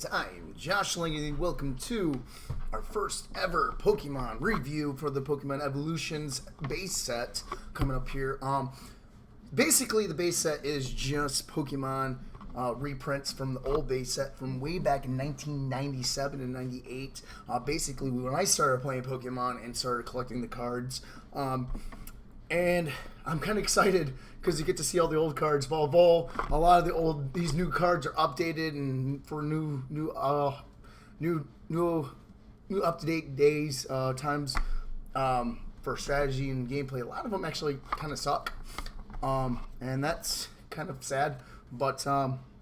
guys, I am Josh Lang and welcome to our first ever Pokemon review for the Pokemon Evolutions base set coming up here. Basically the base set is just Pokemon reprints from the old base set from way back in 1997 and 98. Basically when I started playing Pokemon and started collecting the cards. And I'm kind of excited because you get to see all the old cards. A lot of these new cards are updated and for new up to date days times for strategy and gameplay. A lot of them actually kind of suck, and that's kind of sad. But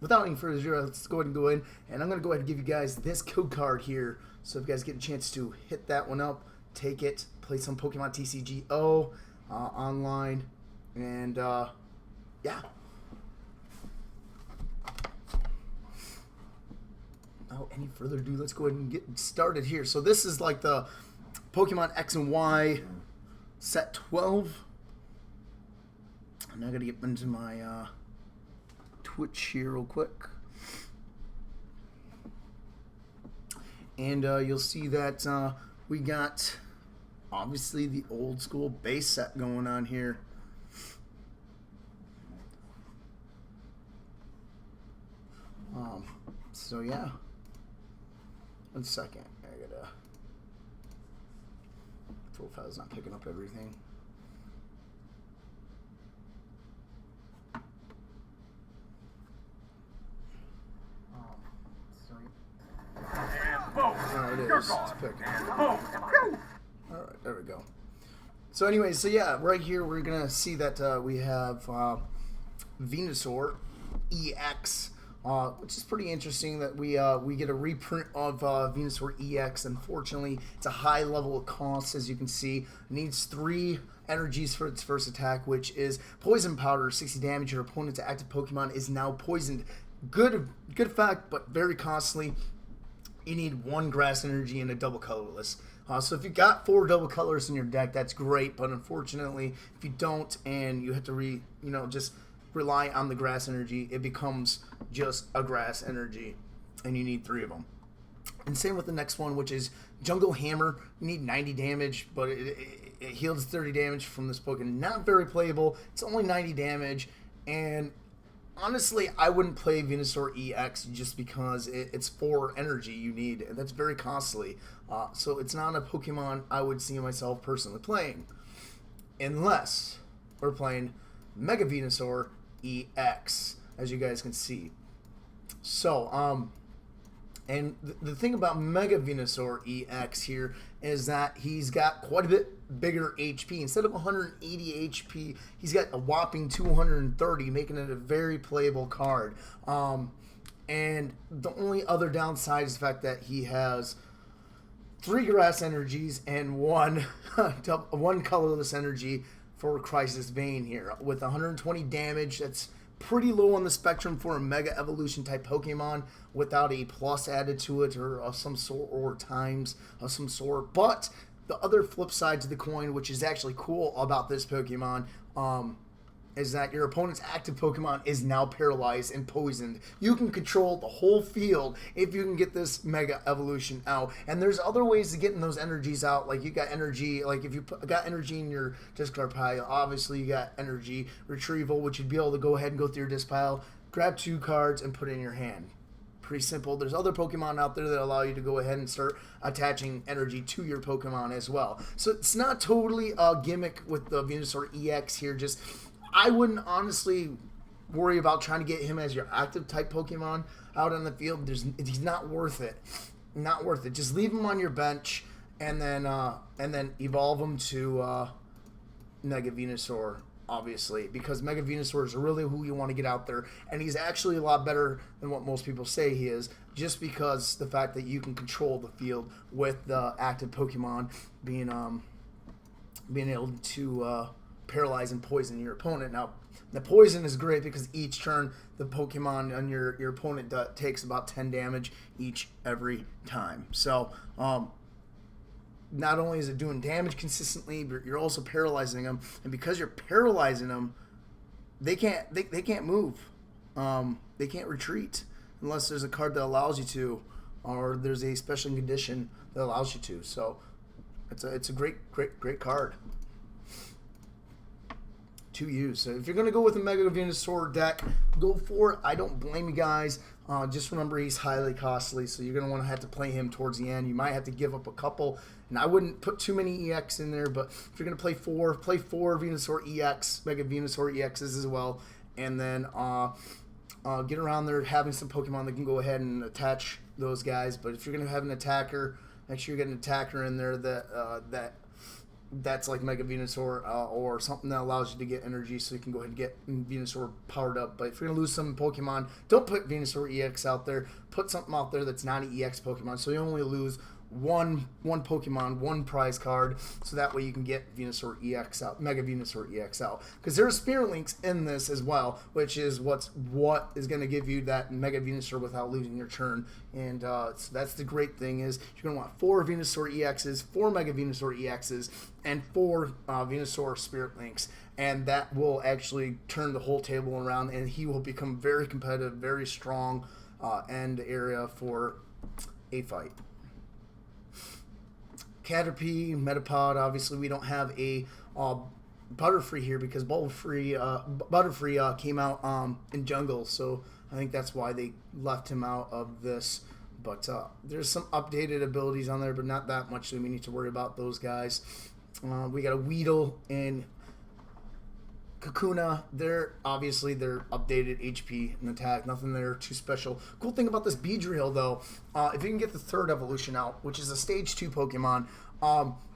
without any further ado, let's go ahead and go in, and I'm gonna go ahead and give you guys this code card here. So if you guys get a chance to hit that one up, take it, play some Pokemon TCGO. Online, and yeah. Without any further ado, let's go ahead and get started here. So this is like the Pokemon X and Y set 12. I'm now gonna get into my Twitch here real quick, and you'll see that we got obviously the old school base set going on here. So yeah. 1 second. I gotta. Profile's not picking up everything. There it is. It's picking. Alright, there we go. So anyways, so yeah, right here we're going to see that we have Venusaur EX, which is pretty interesting that we get a reprint of Venusaur EX. Unfortunately, it's a high level of cost, as you can see. It needs 3 energies for its first attack, which is Poison Powder, 60 damage. Your opponent's active Pokemon is now poisoned. Good fact, but very costly. You need 1 grass energy and a double colorless. So if you got 4 double colors in your deck, that's great. But unfortunately, if you don't and you have to just rely on the grass energy, it becomes just a grass energy, and you need 3 of them. And same with the next one, which is Jungle Hammer. You need 90 damage, but it heals 30 damage from this Pokemon. Not very playable. It's only 90 damage, and honestly, I wouldn't play Venusaur EX just because it's 4 energy you need, and that's very costly. So it's not a Pokemon I would see myself personally playing, unless we're playing Mega Venusaur EX, as you guys can see. So, and the thing about Mega Venusaur EX here is that he's got quite a bit bigger HP. Instead of 180 HP, he's got a whopping 230, making it a very playable card. And the only other downside is the fact that he has 3 grass energies and 1 colorless energy for Crisis Vein here. With 120 damage, that's pretty low on the spectrum for a Mega Evolution type Pokemon without a plus added to it or of some sort, or times of some sort. But the other flip side to the coin, which is actually cool about this Pokemon, is that your opponent's active Pokemon is now paralyzed and poisoned. You can control the whole field if you can get this Mega Evolution out. And there's other ways of getting those energies out. Like you got energy, like if you got energy in your discard pile, obviously you got energy retrieval, which you'd be able to go ahead and go through your disc pile, grab 2 cards, and put it in your hand. Pretty simple. There's other Pokemon out there that allow you to go ahead and start attaching energy to your Pokemon as well. So it's not totally a gimmick with the Venusaur EX here. Just I wouldn't honestly worry about trying to get him as your active type Pokemon out on the field. He's not worth it. Not worth it. Just leave him on your bench and then evolve him to Mega Venusaur, obviously, because Mega Venusaur is really who you want to get out there, and he's actually a lot better than what most people say he is, just because the fact that you can control the field with the active Pokemon being able to paralyze and poison your opponent. Now, the poison is great because each turn the Pokemon on your opponent takes about 10 damage every time. So, not only is it doing damage consistently, but you're also paralyzing them. And because you're paralyzing them, they can't move. They can't retreat. unless there's a card that allows you to, or there's a special condition that allows you to. So it's a great card to use. So if you're gonna go with a Mega Venusaur deck, go for it. I don't blame you guys. Just remember he's highly costly, so you're gonna want to have to play him towards the end. You might have to give up a couple, and I wouldn't put too many EX in there. But if you're gonna play four Venusaur EX, Mega Venusaur EXs as well, and then get around there having some Pokemon that can go ahead and attach those guys. But if you're gonna have an attacker, make sure you get an attacker in there that's like Mega Venusaur or something that allows you to get energy, so you can go ahead and get Venusaur powered up. But if you're gonna lose some Pokemon, don't put Venusaur EX out there. Put something out there that's not an EX Pokemon, so you only lose one Pokemon, one prize card, so that way you can get Venusaur EX out, Mega Venusaur EX out. Because there's Spirit Links in this as well, which is what is going to give you that Mega Venusaur without losing your turn. And so that's the great thing is you're going to want 4 Venusaur EXs, 4 Mega Venusaur EXs, and 4 Venusaur Spirit Links. And that will actually turn the whole table around, and he will become very competitive, very strong end area for a fight. Caterpie, Metapod, obviously we don't have a Butterfree here because Butterfree came out in Jungle, so I think that's why they left him out of this. But there's some updated abilities on there, but not that much, so we need to worry about those guys. We got a Weedle and Kakuna. They're updated HP and attack, nothing there too special. Cool thing about this Beedrill though, if you can get the 3rd evolution out, which is a stage 2 Pokemon,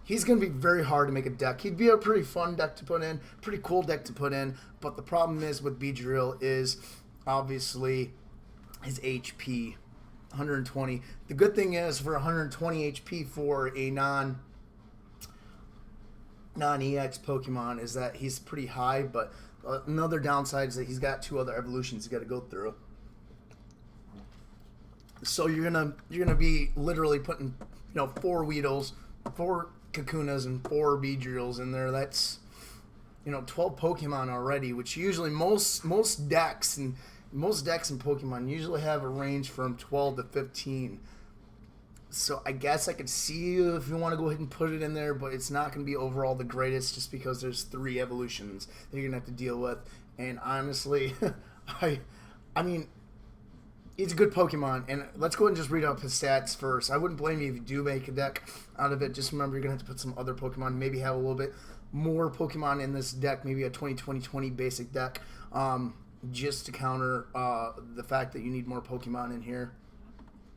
he's going to be very hard to make a deck. He'd be a pretty fun deck to put in, pretty cool deck to put in, but the problem is with Beedrill is obviously his HP, 120. The good thing is for 120 HP for a non-EX Pokemon is that he's pretty high, but another downside is that he's got 2 other evolutions he's got to go through. So you're gonna be literally putting 4 Weedles, 4 Kakunas, and 4 Beedrills in there. That's 12 Pokemon already, which usually most decks and Pokemon usually have a range from 12 to 15. So I guess I could see you if you want to go ahead and put it in there, but it's not going to be overall the greatest just because there's 3 evolutions that you're going to have to deal with. And honestly, I mean, it's a good Pokemon. And let's go ahead and just read up his stats first. I wouldn't blame you if you do make a deck out of it. Just remember, you're going to have to put some other Pokemon, maybe have a little bit more Pokemon in this deck, maybe a 20-20-20 basic deck, just to counter the fact that you need more Pokemon in here,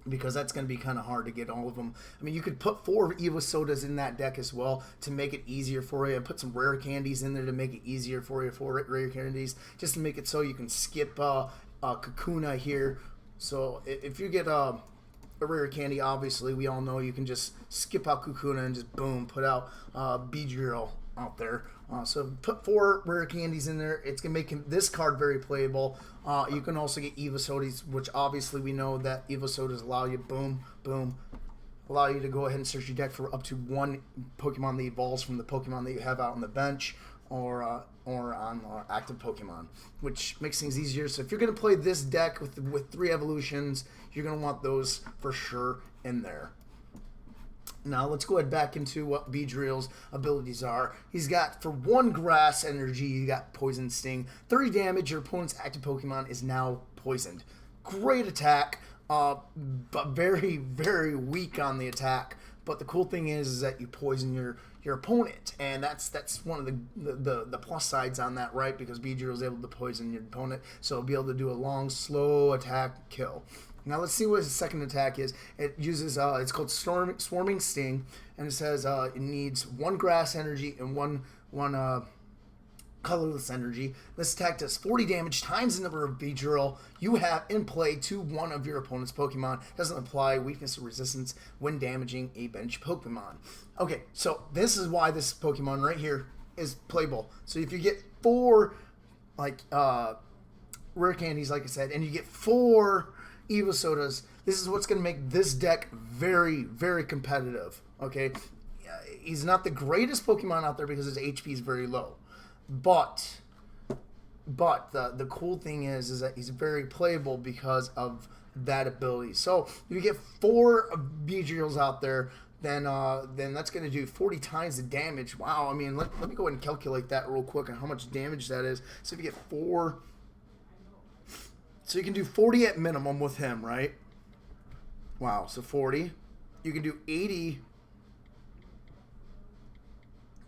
because that's going to be kind of hard to get all of them. I mean, you could put 4 Evosodas in that deck as well to make it easier for you, and put some rare candies in there to make it easier for you, 4 rare candies, just to make it so you can skip Kakuna here. So if you get a rare candy, obviously we all know you can just skip out Kakuna and just boom, put out Beedrill out there. So put 4 rare candies in there. It's going to make this card very playable. You can also get Evosodas, which obviously we know that Evosodas allow you, allow you to go ahead and search your deck for up to 1 Pokemon that evolves from the Pokemon that you have out on the bench or on active Pokemon, which makes things easier. So if you're going to play this deck with 3 evolutions, you're going to want those for sure in there. Now let's go ahead back into what Beedrill's abilities are. He's got, for 1 grass energy, you got Poison Sting. 30 damage, your opponent's active Pokemon is now poisoned. Great attack, but very, very weak on the attack. But the cool thing is that you poison your opponent, and that's one of the plus sides on that, right? Because Beedrill is able to poison your opponent, so it'll be able to do a long, slow attack kill. Now let's see what his second attack is. It uses it's called Swarming Sting, and it says it needs 1 grass energy and one colorless energy. This attack does 40 damage times the number of Beedrill you have in play to one of your opponent's Pokemon. Doesn't apply weakness or resistance when damaging a bench Pokemon. Okay, so this is why this Pokemon right here is playable. So if you get 4 rare candies, like I said, and you get 4 Evosodas, this is what's going to make this deck very, very competitive. Okay, he's not the greatest Pokemon out there because his HP is very low, but the cool thing is that he's very playable because of that ability. So if you get 4 Beedrills out there, then that's going to do 40 times the damage. Wow, I mean, let me go ahead and calculate that real quick on how much damage that is. So if you get 4, so you can do 40 at minimum with him, right? Wow, so 40. You can do 80.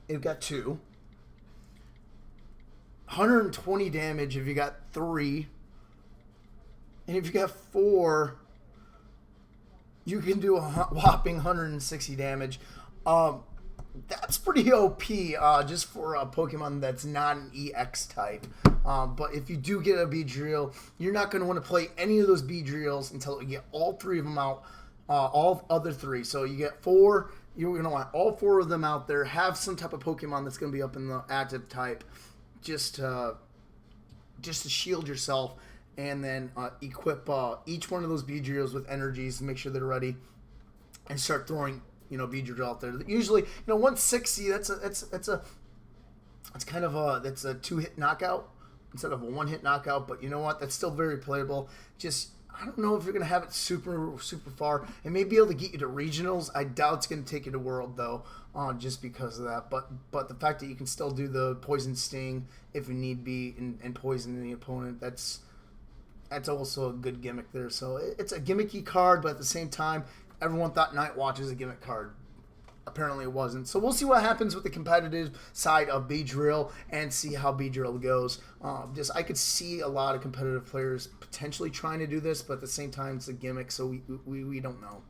You've got 2. 120 damage if you got 3. And if you got 4, you can do a whopping 160 damage. That's pretty OP just for a Pokemon that's not an EX type. But if you do get a Beedrill, you're not going to want to play any of those Beedrills until you get all 3 of them out, all other 3. So you get 4, you're going to want all 4 of them out there. Have some type of Pokemon that's going to be up in the active type just to shield yourself. And then equip each one of those Beedrills with energies, make sure they're ready, and start throwing, Beedrill out there. Usually, 160. That's a 2-hit knockout instead of a 1-hit knockout. But you know what? That's still very playable. Just I don't know if you're gonna have it super far. It may be able to get you to regionals. I doubt it's gonna take you to world though, just because of that. But the fact that you can still do the poison sting if you need be and poison the opponent, that's also a good gimmick there. So it's a gimmicky card, but at the same time, everyone thought Night Watch was a gimmick card. Apparently it wasn't. So we'll see what happens with the competitive side of Beedrill and see how Beedrill goes. I could see a lot of competitive players potentially trying to do this, but at the same time, it's a gimmick, so we don't know.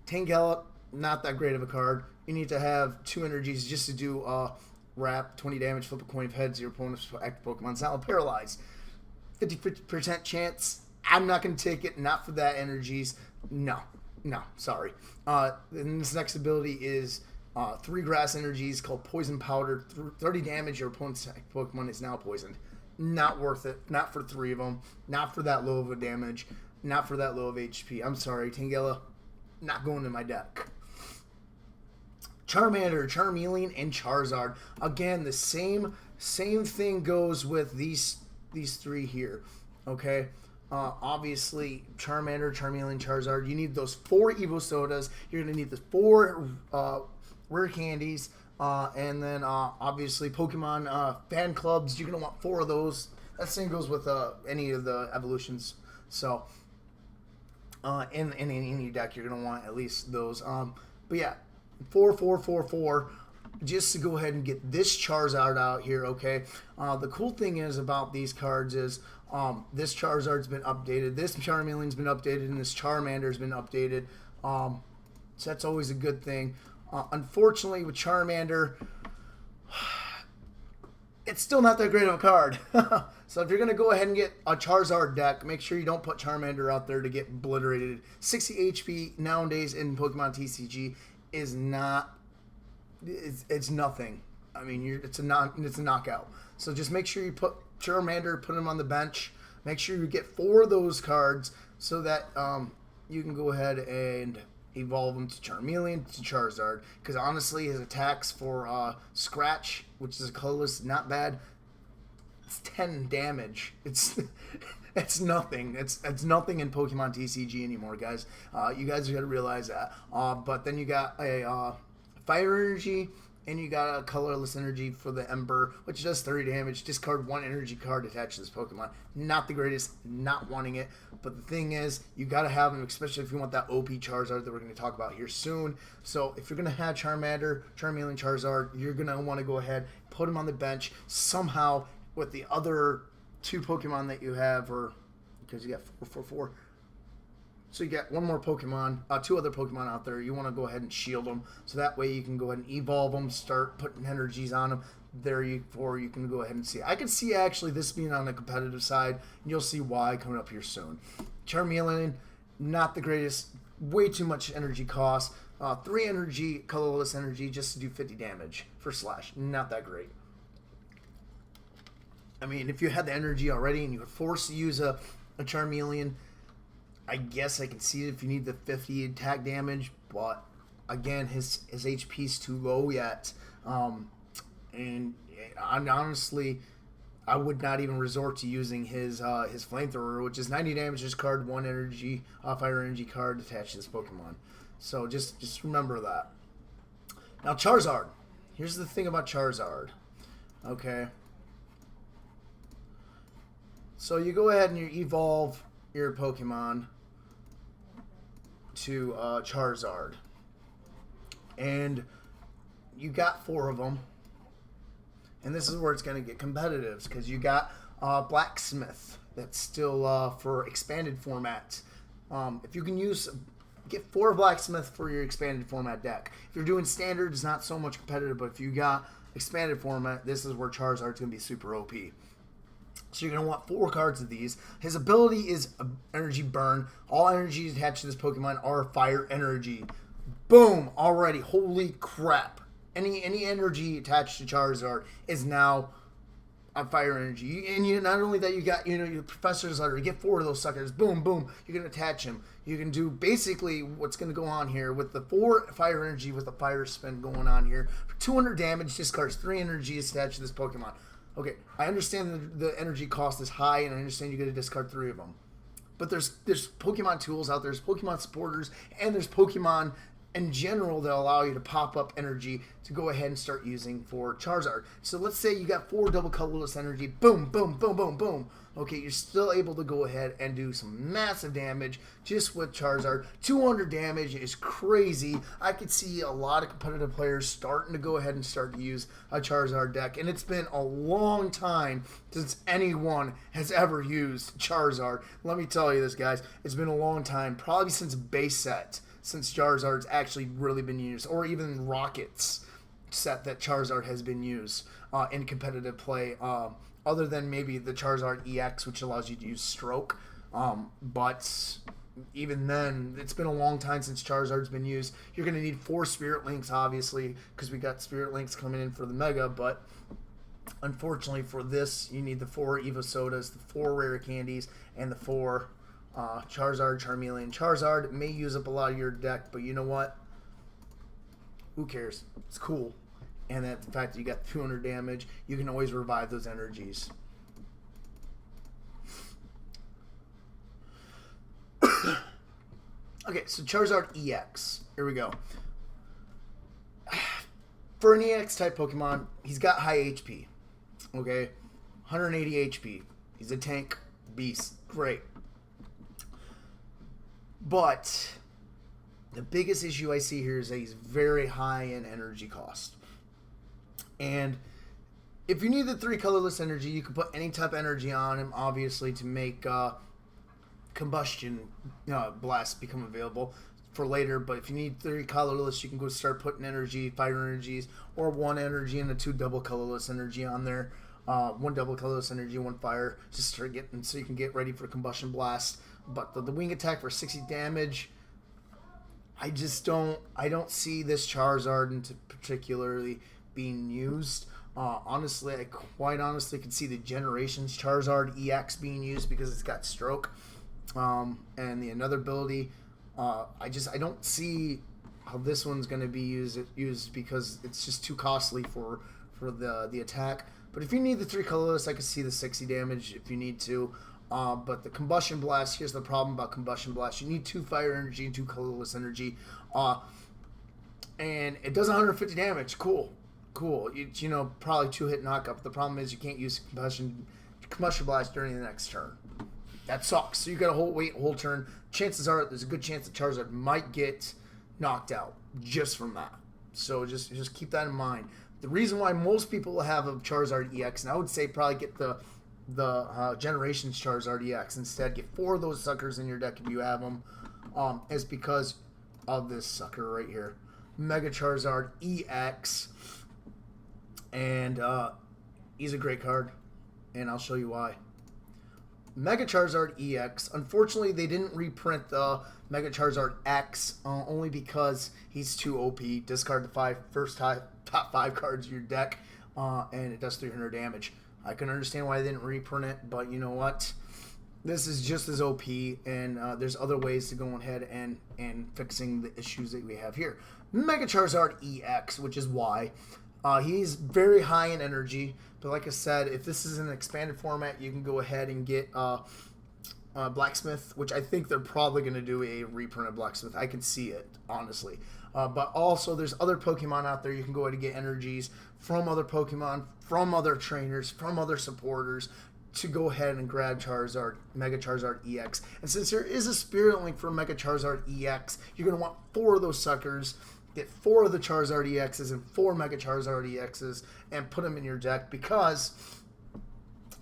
Tangela, not that great of a card. You need to have 2 energies just to do wrap, 20 damage, flip a coin of heads, your opponent's active Pokemon's now paralyzed. 50% chance. I'm not going to take it, not for that energies. No, sorry. And this next ability is 3 grass energies called Poison Powder. 30 damage, your opponent's active Pokemon is now poisoned. Not worth it. Not for 3 of them. Not for that low of a damage. Not for that low of HP. I'm sorry, Tangela. Not going in my deck. Charmander, Charmeleon, and Charizard. Again, the same thing goes with these 3 here. Okay, obviously Charmander, Charmeleon, Charizard. You need those 4 Evo Sodas. You're gonna need the 4 rare candies, and then obviously Pokemon fan clubs. You're gonna want 4 of those. That same goes with any of the evolutions. So in any deck, you're gonna want at least those. But yeah. 4 just to go ahead and get this Charizard out here, okay? The cool thing is about these cards is this Charizard's been updated, this Charmeleon's been updated, and this Charmander's been updated. So that's always a good thing. Unfortunately, with Charmander, it's still not that great of a card. So if you're going to go ahead and get a Charizard deck, make sure you don't put Charmander out there to get obliterated. 60 HP nowadays in Pokemon TCG is not, it's nothing. I mean, it's a knockout. So just make sure you put Charmander, put him on the bench. Make sure you get 4 of those cards so that you can go ahead and evolve him to Charmeleon, to Charizard. Because honestly, his attacks for Scratch, which is a colorless, not bad. It's 10 damage. It's nothing. It's nothing in Pokemon TCG anymore, guys. You guys got to realize that. But then you got a Fire Energy, and you got a colorless energy for the Ember, which does 30 damage. Discard 1 energy card attached to this Pokemon. Not the greatest, not wanting it. But the thing is, you got to have them, especially if you want that OP Charizard that we're going to talk about here soon. So if you're going to have Charmander, Charmeleon, Charizard, you're going to want to go ahead, put them on the bench somehow with the other 2 Pokemon that you have, or because you got 4. So you got 1 more Pokemon, 2 other Pokemon out there. You want to go ahead and shield them, so that way you can go ahead and evolve them, start putting energies on them. Therefore, you can go ahead and see. I can see actually this being on the competitive side, and you'll see why coming up here soon. Charmeleon, not the greatest, way too much energy cost. 3 energy, colorless energy, just to do 50 damage for Slash. Not that great. I mean, if you had the energy already and you were forced to use a Charmeleon, I guess I can see it if you need the 50 attack damage, but again, his HP's too low yet. And honestly, I would not even resort to using his flamethrower, which is 90 damage, discard 1 energy, fire energy card attached to this Pokemon. So just remember that. Now Charizard. Here's the thing about Charizard. Okay. So you go ahead and you evolve your Pokemon to Charizard. And you got 4 of them. And this is where it's going to get competitive, because you got Blacksmith. That's still for expanded format. If you can get 4 Blacksmith for your expanded format deck. If you're doing standard, it's not so much competitive, but if you got expanded format, this is where Charizard's going to be super OP. So you're going to want 4 cards of these. His ability is Energy Burn. All energies attached to this Pokemon are Fire Energy. Boom! Already. Holy crap. Any energy attached to Charizard is now on Fire Energy. And not only that, you got your Professor's Letter. You get 4 of those suckers. Boom, boom. You can attach him. You can do basically what's going to go on here with the 4 Fire Energy with the Fire Spin going on here. For 200 damage, discards 3 energies attached to this Pokemon. Okay, I understand the energy cost is high, and I understand you got to discard 3 of them. But there's Pokemon tools out there, there's Pokemon supporters, and there's Pokemon in general that allow you to pop up energy to go ahead and start using for Charizard. So let's say you got 4 double colorless energy. Boom, boom, boom, boom, boom. Okay, you're still able to go ahead and do some massive damage just with Charizard. 200 damage is crazy. I could see a lot of competitive players starting to go ahead and start to use a Charizard deck. And it's been a long time since anyone has ever used Charizard. Let me tell you this, guys. It's been a long time, probably since base set, since Charizard's actually really been used. Or even Rocket's set that Charizard has been used in competitive play. Other than maybe the Charizard EX, which allows you to use Stroke. But even then, it's been a long time since Charizard's been used. You're going to need 4 Spirit Links, obviously, because we got Spirit Links coming in for the Mega. But unfortunately for this, you need the 4 Evo Sodas, the 4 Rare Candies, and the 4 Charizard, Charmeleon. Charizard may use up a lot of your deck, but you know what? Who cares? It's cool. And that the fact that you got 200 damage, you can always revive those energies. Okay, so Charizard EX. Here we go. For an EX type Pokemon, he's got high HP. Okay? 180 HP. He's a tank beast. Great. But the biggest issue I see here is that he's very high in energy cost. And if you need the 3 colorless energy, you can put any type of energy on him, obviously, to make combustion blast become available for later. But if you need 3 colorless, you can go start putting energy, fire energies, or 1 energy and a 2 double colorless energy on there. 1 double colorless energy, 1 fire, just start getting so you can get ready for combustion blast. But the wing attack for 60 damage, I don't see this Charizard into particularly being used. Honestly, I quite honestly can see the Generations Charizard EX being used because it's got Stroke, and another ability. I don't see how this one's going to be used because it's just too costly for the attack. But if you need the 3 colorless, I can see the 60 damage if you need to. But the Combustion Blast, here's the problem about Combustion Blast. You need 2 fire energy and 2 colorless energy. And it does 150 damage. Cool. Probably 2-hit knockup. The problem is you can't use Combustion Blast during the next turn. That sucks. So you got to wait a whole turn. Chances are there's a good chance that Charizard might get knocked out just from that. So just keep that in mind. The reason why most people have a Charizard EX, and I would say probably get the Generations Charizard EX instead, get 4 of those suckers in your deck if you have them, is because of this sucker right here, Mega Charizard EX. And he's a great card, and I'll show you why. Mega Charizard EX. Unfortunately, they didn't reprint the Mega Charizard X only because he's too OP. Discard the top 5 cards of your deck, and it does 300 damage. I can understand why they didn't reprint it, but you know what? This is just as OP, and there's other ways to go ahead and fixing the issues that we have here. Mega Charizard EX, which is why. He's very high in energy, but like I said, if this is an expanded format, you can go ahead and get Blacksmith, which I think they're probably going to do a reprint of Blacksmith. I can see it, honestly. But also, there's other Pokemon out there. You can go ahead and get energies from other Pokemon, from other trainers, from other supporters, to go ahead and grab Charizard, Mega Charizard EX. And since there is a Spirit Link for Mega Charizard EX, you're going to want 4 of those suckers. Get 4 of the Charizard EXs and 4 Mega Charizard EXs and put them in your deck, because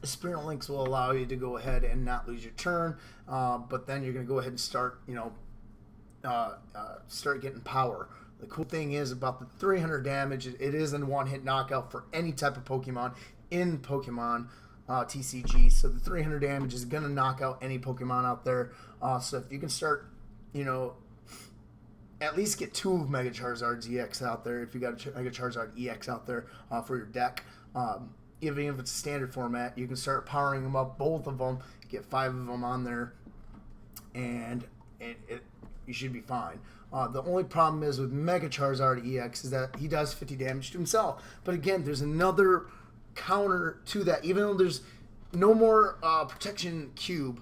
Spirit Links will allow you to go ahead and not lose your turn, but then you're going to go ahead and start, start getting power. The cool thing is about the 300 damage, it is a one-hit knockout for any type of Pokemon in Pokemon TCG. So the 300 damage is going to knock out any Pokemon out there. So if you can start, at least get 2 of Mega Charizard's EX out there, if you got a Mega Charizard EX out there for your deck. Even if it's a standard format, you can start powering them up, both of them, get 5 of them on there, and you should be fine. The only problem is with Mega Charizard EX is that he does 50 damage to himself. But again, there's another counter to that. Even though there's no more Protection Cube,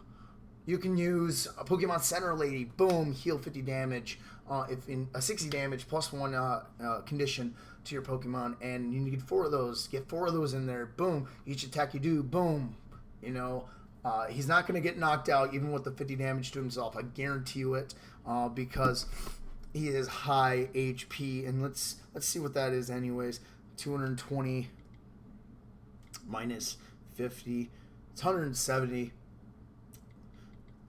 you can use a Pokemon Center Lady, boom, heal 50 damage, if in a 60 damage plus 1 condition to your Pokemon, and you need 4 of those. Get 4 of those in there, boom. Each attack you do, boom. He's not going to get knocked out even with the 50 damage to himself. I guarantee you it, because he is high HP. And let's see what that is, anyways. 220 minus 50. It's 170.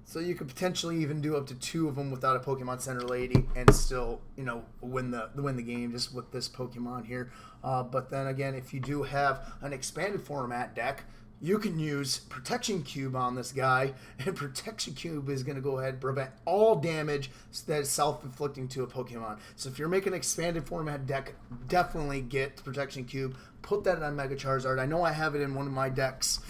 So you could potentially even do up to 2 of them without a Pokemon Center Lady and still, win the game just with this Pokemon here. But then again, if you do have an expanded format deck, you can use Protection Cube on this guy, and Protection Cube is going to go ahead and prevent all damage that is self-inflicting to a Pokemon. So if you're making an expanded format deck, definitely get Protection Cube. Put that on Mega Charizard. I know I have it in one of my decks,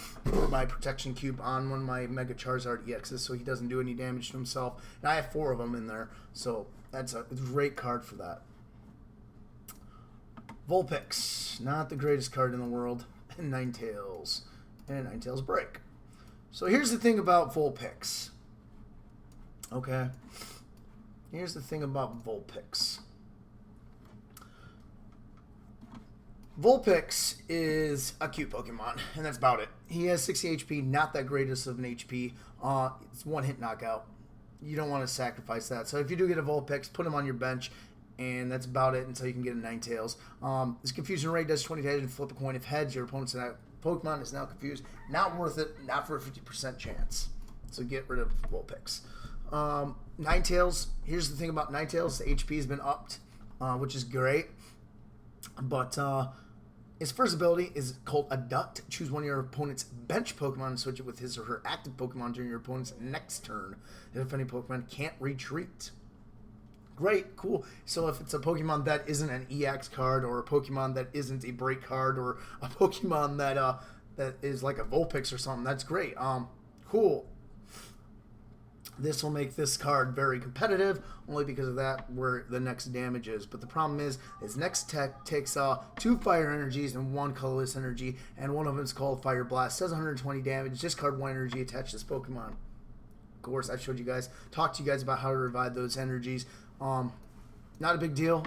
my Protection Cube on one of my Mega Charizard EXs, so he doesn't do any damage to himself. And I have 4 of them in there, so that's a great card for that. Vulpix, not the greatest card in the world, and Ninetales. And Ninetales break. So here's the thing about Vulpix. Okay. Here's the thing about Vulpix. Vulpix is a cute Pokemon, and that's about it. He has 60 HP, not that greatest of an HP. It's one-hit knockout. You don't want to sacrifice that. So if you do get a Vulpix, put him on your bench, and that's about it until you can get a Ninetales. This confusion rate does 20 heads and flip a coin. If heads, your opponent's Pokemon is now confused. Not worth it. Not for a 50% chance. So get rid of Vulpix. Ninetales. Here's the thing about Ninetales. The HP has been upped, which is great. But his first ability is called Abduct. Choose one of your opponent's bench Pokemon and switch it with his or her active Pokemon during your opponent's next turn. If any Pokemon can't retreat. Great, cool. So if it's a Pokemon that isn't an EX card, or a Pokemon that isn't a break card, or a Pokemon that that is like a Vulpix or something, that's great. Cool. This will make this card very competitive, only because of that where the next damage is. But the problem is, his next tech takes 2 fire energies and 1 colorless energy, and one of them is called Fire Blast. Does 120 damage. Discard 1 energy attached to this Pokemon. Of course, I showed you guys, talked to you guys about how to revive those energies. Not a big deal.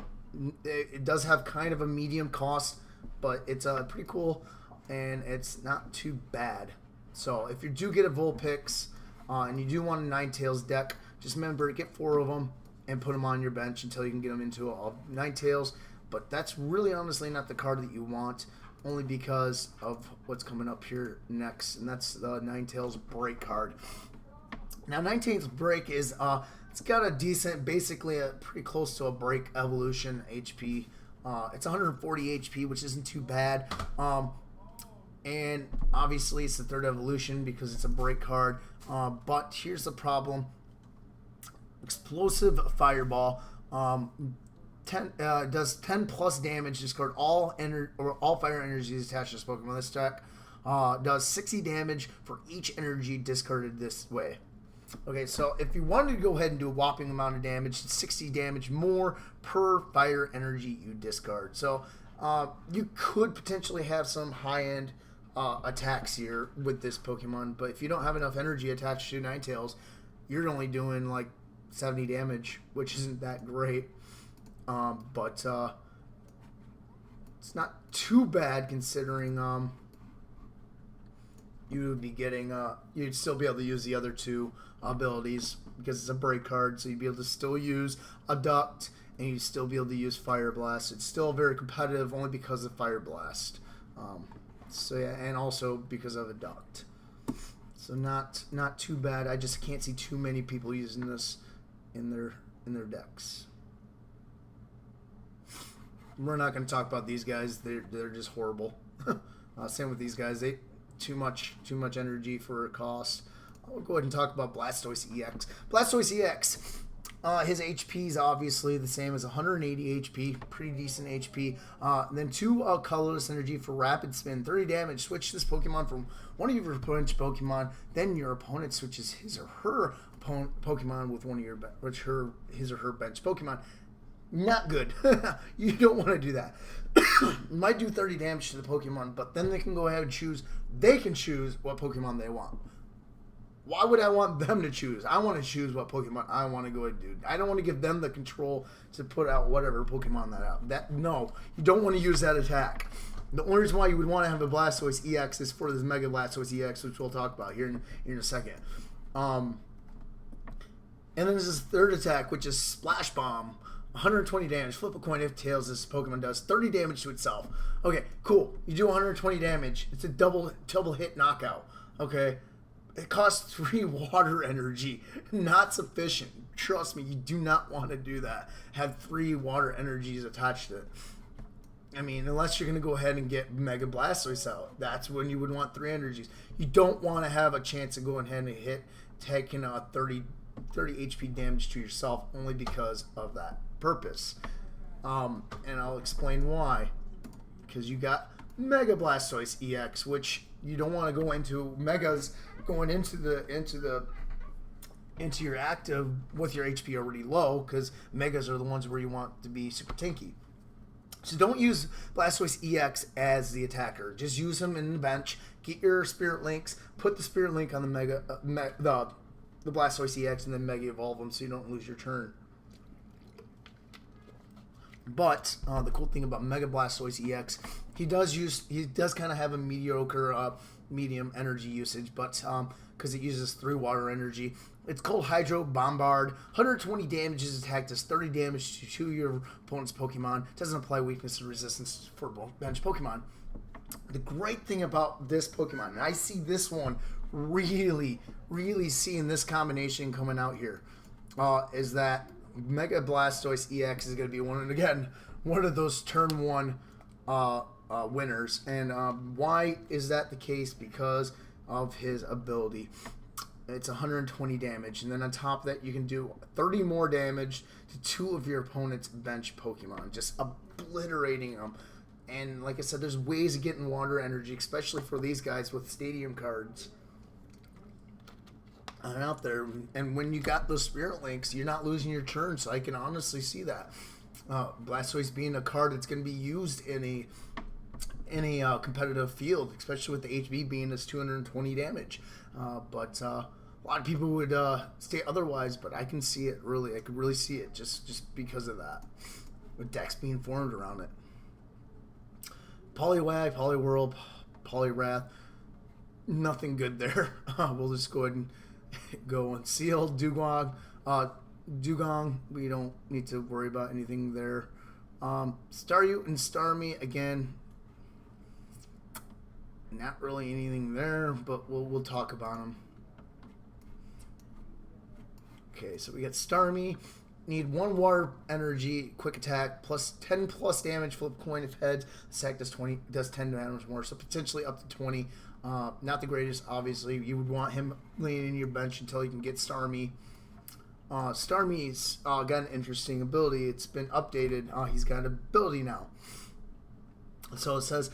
It does have kind of a medium cost, but it's pretty cool, and it's not too bad. So if you do get a Vulpix, and you do want a Ninetales deck, just remember, get 4 of them and put them on your bench until you can get them into a Ninetales. But that's really honestly not the card that you want, only because of what's coming up here next, and that's the Ninetales break card. Now, Ninetales break is it's got a decent, basically a pretty close to a break evolution HP. It's 140 HP, which isn't too bad. And obviously it's the 3rd evolution because it's a break card. But here's the problem. Explosive Fireball does 10 plus damage. Discard all fire energies attached to this Pokemon. This deck does 60 damage for each energy discarded this way. Okay, so if you wanted to go ahead and do a whopping amount of damage, it's 60 damage more per fire energy you discard. So You could potentially have some high-end attacks here with this Pokemon, but if you don't have enough energy attached to Ninetales, you're only doing like 70 damage, which isn't that great. But it's not too bad considering you would be getting you'd still be able to use the other two abilities because it's a break card, so you'd be able to still use a Duct and you'd still be able to use Fire Blast. It's still very competitive only because of Fire Blast. So yeah, and also because of a Duct. So not too bad. I just can't see too many people using this in their decks. We're not going to talk about these guys. They're just horrible. Same with these guys. They too much energy for a cost. I'll go ahead and talk about Blastoise EX. Blastoise EX. His HP is obviously the same as 180 HP, pretty decent HP. Then 2 colorless energy for rapid spin, 30 damage. Switch this Pokemon from one of your opponent's Pokemon. Then your opponent switches his or her Pokemon with one of your his or her bench Pokemon. Not good. You don't want to do that. Might do 30 damage to the Pokemon, but then they can go ahead and choose. They can choose what Pokemon they want. Why would I want them to choose? I want to choose what Pokemon I want to go and do. I don't want to give them the control to put out whatever Pokemon that out. No, you don't want to use that attack. The only reason why you would want to have a Blastoise EX is for this Mega Blastoise EX, which we'll talk about here in a second. And then there's this third attack, which is Splash Bomb. 120 damage. Flip a coin if tails. This Pokemon does 30 damage to itself. Okay, cool. You do 120 damage. It's a double hit knockout. Okay. It costs 3 water energy. Not sufficient. Trust me, you do not want to do that. Have 3 water energies attached to it. I mean, unless you're going to go ahead and get Mega Blastoise out. That's when you would want 3 energies. You don't want to have a chance of going ahead and taking 30 HP damage to yourself only because of that purpose. And I'll explain why. Because you got Mega Blastoise EX, which you don't want to go into Megas going into your active with your HP already low, because Megas are the ones where you want to be super tanky. So don't use Blastoise EX as the attacker. Just use him in the bench. Get your Spirit Links. Put the Spirit Link on the the Blastoise EX, and then Mega Evolve them so you don't lose your turn. But the cool thing about Mega Blastoise EX, he does kind of have a mediocre medium energy usage, but because it uses 3 water energy. It's called Hydro Bombard. 120 damage is attack, does 30 damage to your opponent's Pokemon. Doesn't apply weakness or resistance for bench Pokemon. The great thing about this Pokemon, and I see this one really seeing this combination coming out here, is that Mega Blastoise EX is going to be one of those turn 1 winners. And why is that the case? Because of his ability. It's 120 damage, and then on top of that you can do 30 more damage to 2 of your opponent's bench Pokemon, just obliterating them. And like I said, there's ways of getting water energy, especially for these guys with stadium cards out there. And when you got those Spirit Links, you're not losing your turn, so I can honestly see that. Blastoise being a card that's going to be used in a competitive field, especially with the HB being this 220 damage. But a lot of people would say otherwise, but I can see it really. I could really see it just because of that, with decks being formed around it. Poliwag, Poliwhirl, Poliwrath, nothing good there. We'll just go ahead and go and seal Dugong. Dugong, we don't need to worry about anything there. Staryu and Starmie, again, not really anything there, but we'll talk about them. Okay, so we got Starmie. Need 1 water energy, quick attack, plus 10 plus damage, flip coin if heads. Sack does 10 damage more, so potentially up to 20. Not the greatest, obviously. You would want him laying in your bench until you can get Starmie. Starmie's got an interesting ability. It's been updated. He's got an ability now. So it says,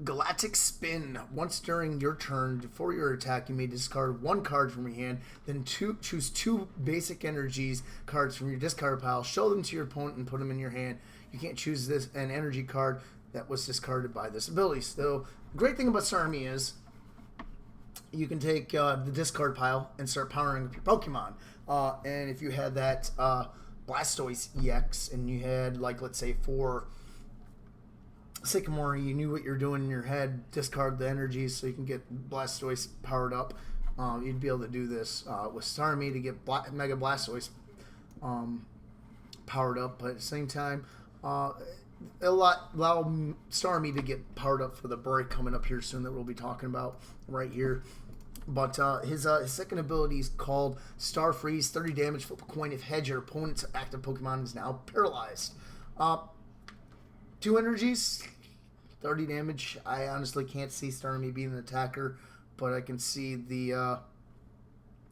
Galactic Spin. Once during your turn, before your attack, you may discard one card from your hand, then choose two basic energies cards from your discard pile, show them to your opponent, and put them in your hand. You can't choose an energy card that was discarded by this ability. So, the great thing about Starmie is you can take the discard pile and start powering up your Pokemon. And if you had that Blastoise EX and you had, like, let's say 4 Sycamore, you knew what you're doing in your head, discard the energies so you can get Blastoise powered up. You'd be able to do this with Starmie to get Mega Blastoise powered up, but at the same time, allow Starmie to get powered up for the break coming up here soon that we'll be talking about right here. But his second ability is called Star Freeze. 30 damage, flip a coin. If head, your opponent's active Pokemon is now paralyzed. 2 energies, 30 damage. I honestly can't see Starmie being an attacker, but I can see the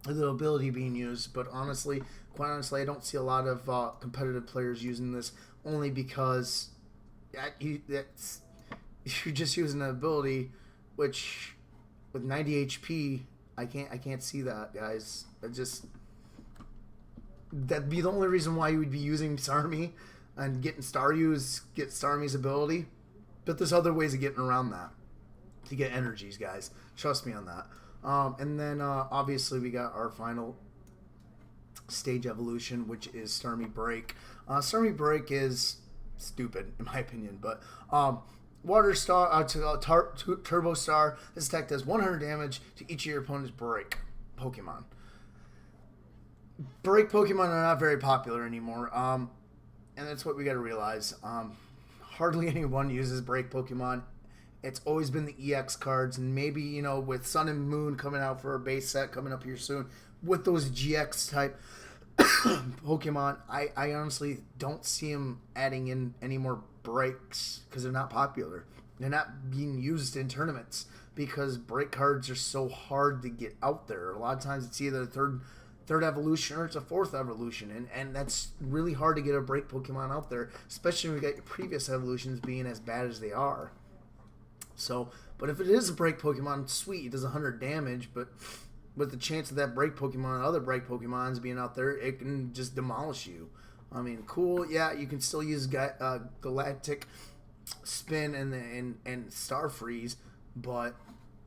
ability being used. But honestly, quite honestly, I don't see a lot of competitive players using this, only because you're just using an ability, which with 90 HP, I can't see that, guys. That'd be the only reason why you would be using Starmie and getting Staryu is get Starmie's ability. But there's other ways of getting around that to get energies, guys. Trust me on that. And then obviously we got our final stage evolution, which is Starmie Break. Starmie Break is stupid in my opinion, but Water Star Turbo Star. This attack does 100 damage to each of your opponent's Break Pokemon. Break Pokemon are not very popular anymore. And that's what we got to realize. Hardly anyone uses Break Pokemon. It's always been the EX cards, and maybe, you know, with Sun and Moon coming out for a base set coming up here soon, with those GX type Pokemon, I honestly don't see them adding in any more breaks because they're not popular. They're not being used in tournaments because break cards are so hard to get out there. A lot of times it's either the third evolution or it's a 4th evolution, and that's really hard to get a break Pokemon out there, especially when we got your previous evolutions being as bad as they are. So, but if it is a break Pokemon, sweet, it does 100 damage, but with the chance of that break Pokemon and other break Pokemons being out there, it can just demolish you. I mean, cool, yeah, you can still use Galactic Spin and Star Freeze, but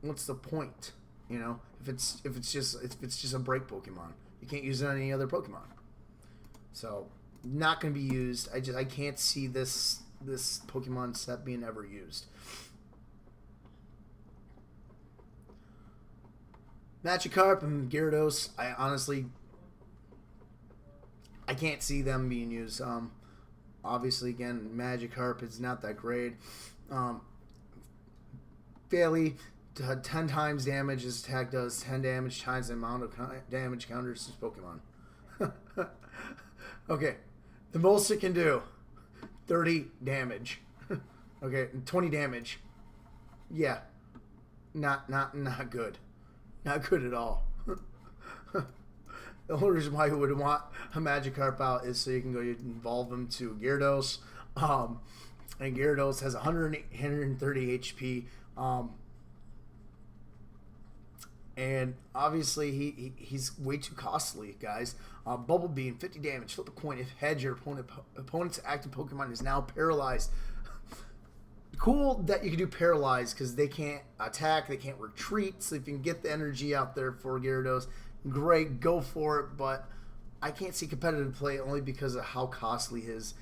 what's the point? You know, if it's just a break Pokemon, you can't use it on any other Pokemon. So, not going to be used. I can't see this Pokemon set being ever used. Magikarp and Gyarados, I can't see them being used. Obviously, again, Magikarp is not that great. Fairly 10 times damage. His attack does 10 damage times the amount of damage counters his Pokemon. Okay, the most it can do, 30 damage. Okay, 20 damage. Yeah, not good. Not good at all. The only reason why you would want a Magikarp out is so you can go evolve him to Gyarados. And Gyarados has 130 HP. And obviously he's way too costly, guys. Bubble Beam, 50 damage. Flip a coin. If head, your opponent's active Pokemon is now paralyzed. Cool that you can do paralyze because they can't attack, they can't retreat. So if you can get the energy out there for Gyarados, great, go for it. But I can't see competitive play only because of how costly his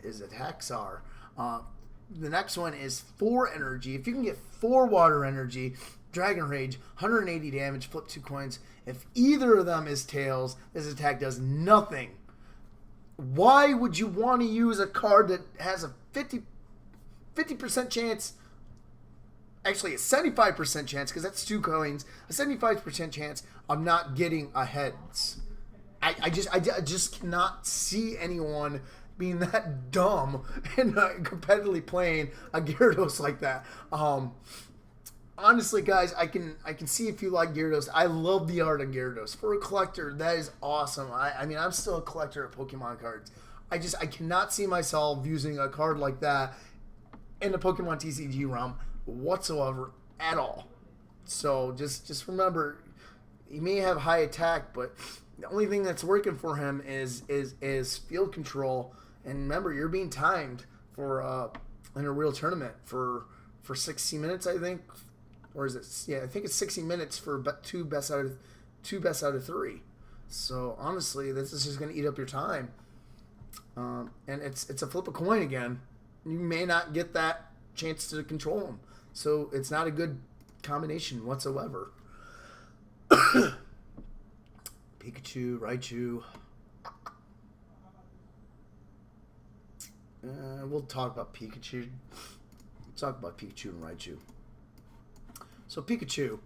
attacks are. The next one is 4 energy. If you can get 4 water energy, Dragon Rage, 180 damage, flip 2 coins. If either of them is tails, this attack does nothing. Why would you want to use a card that has a 50% chance, actually a 75% chance, because that's 2 coins, a 75% chance of not getting a heads? I just cannot see anyone being that dumb and competitively playing a Gyarados like that. Honestly, guys, I can see if you like Gyarados. I love the art of Gyarados. For a collector, that is awesome. I mean, I'm still a collector of Pokemon cards. I cannot see myself using a card like that in the Pokemon TCG realm. whatsoever at all. So just remember, he may have high attack, but the only thing that's working for him is field control. And remember, you're being timed for in a real tournament for 60 minutes, I think, or is it? Yeah, I think it's 60 minutes for two best out of three. So honestly, this is just going to eat up your time, and it's a flip a coin again. You may not get that chance to control him, so it's not a good combination whatsoever. Pikachu, Raichu. We'll talk about Pikachu. Talk about Pikachu and Raichu. So Pikachu,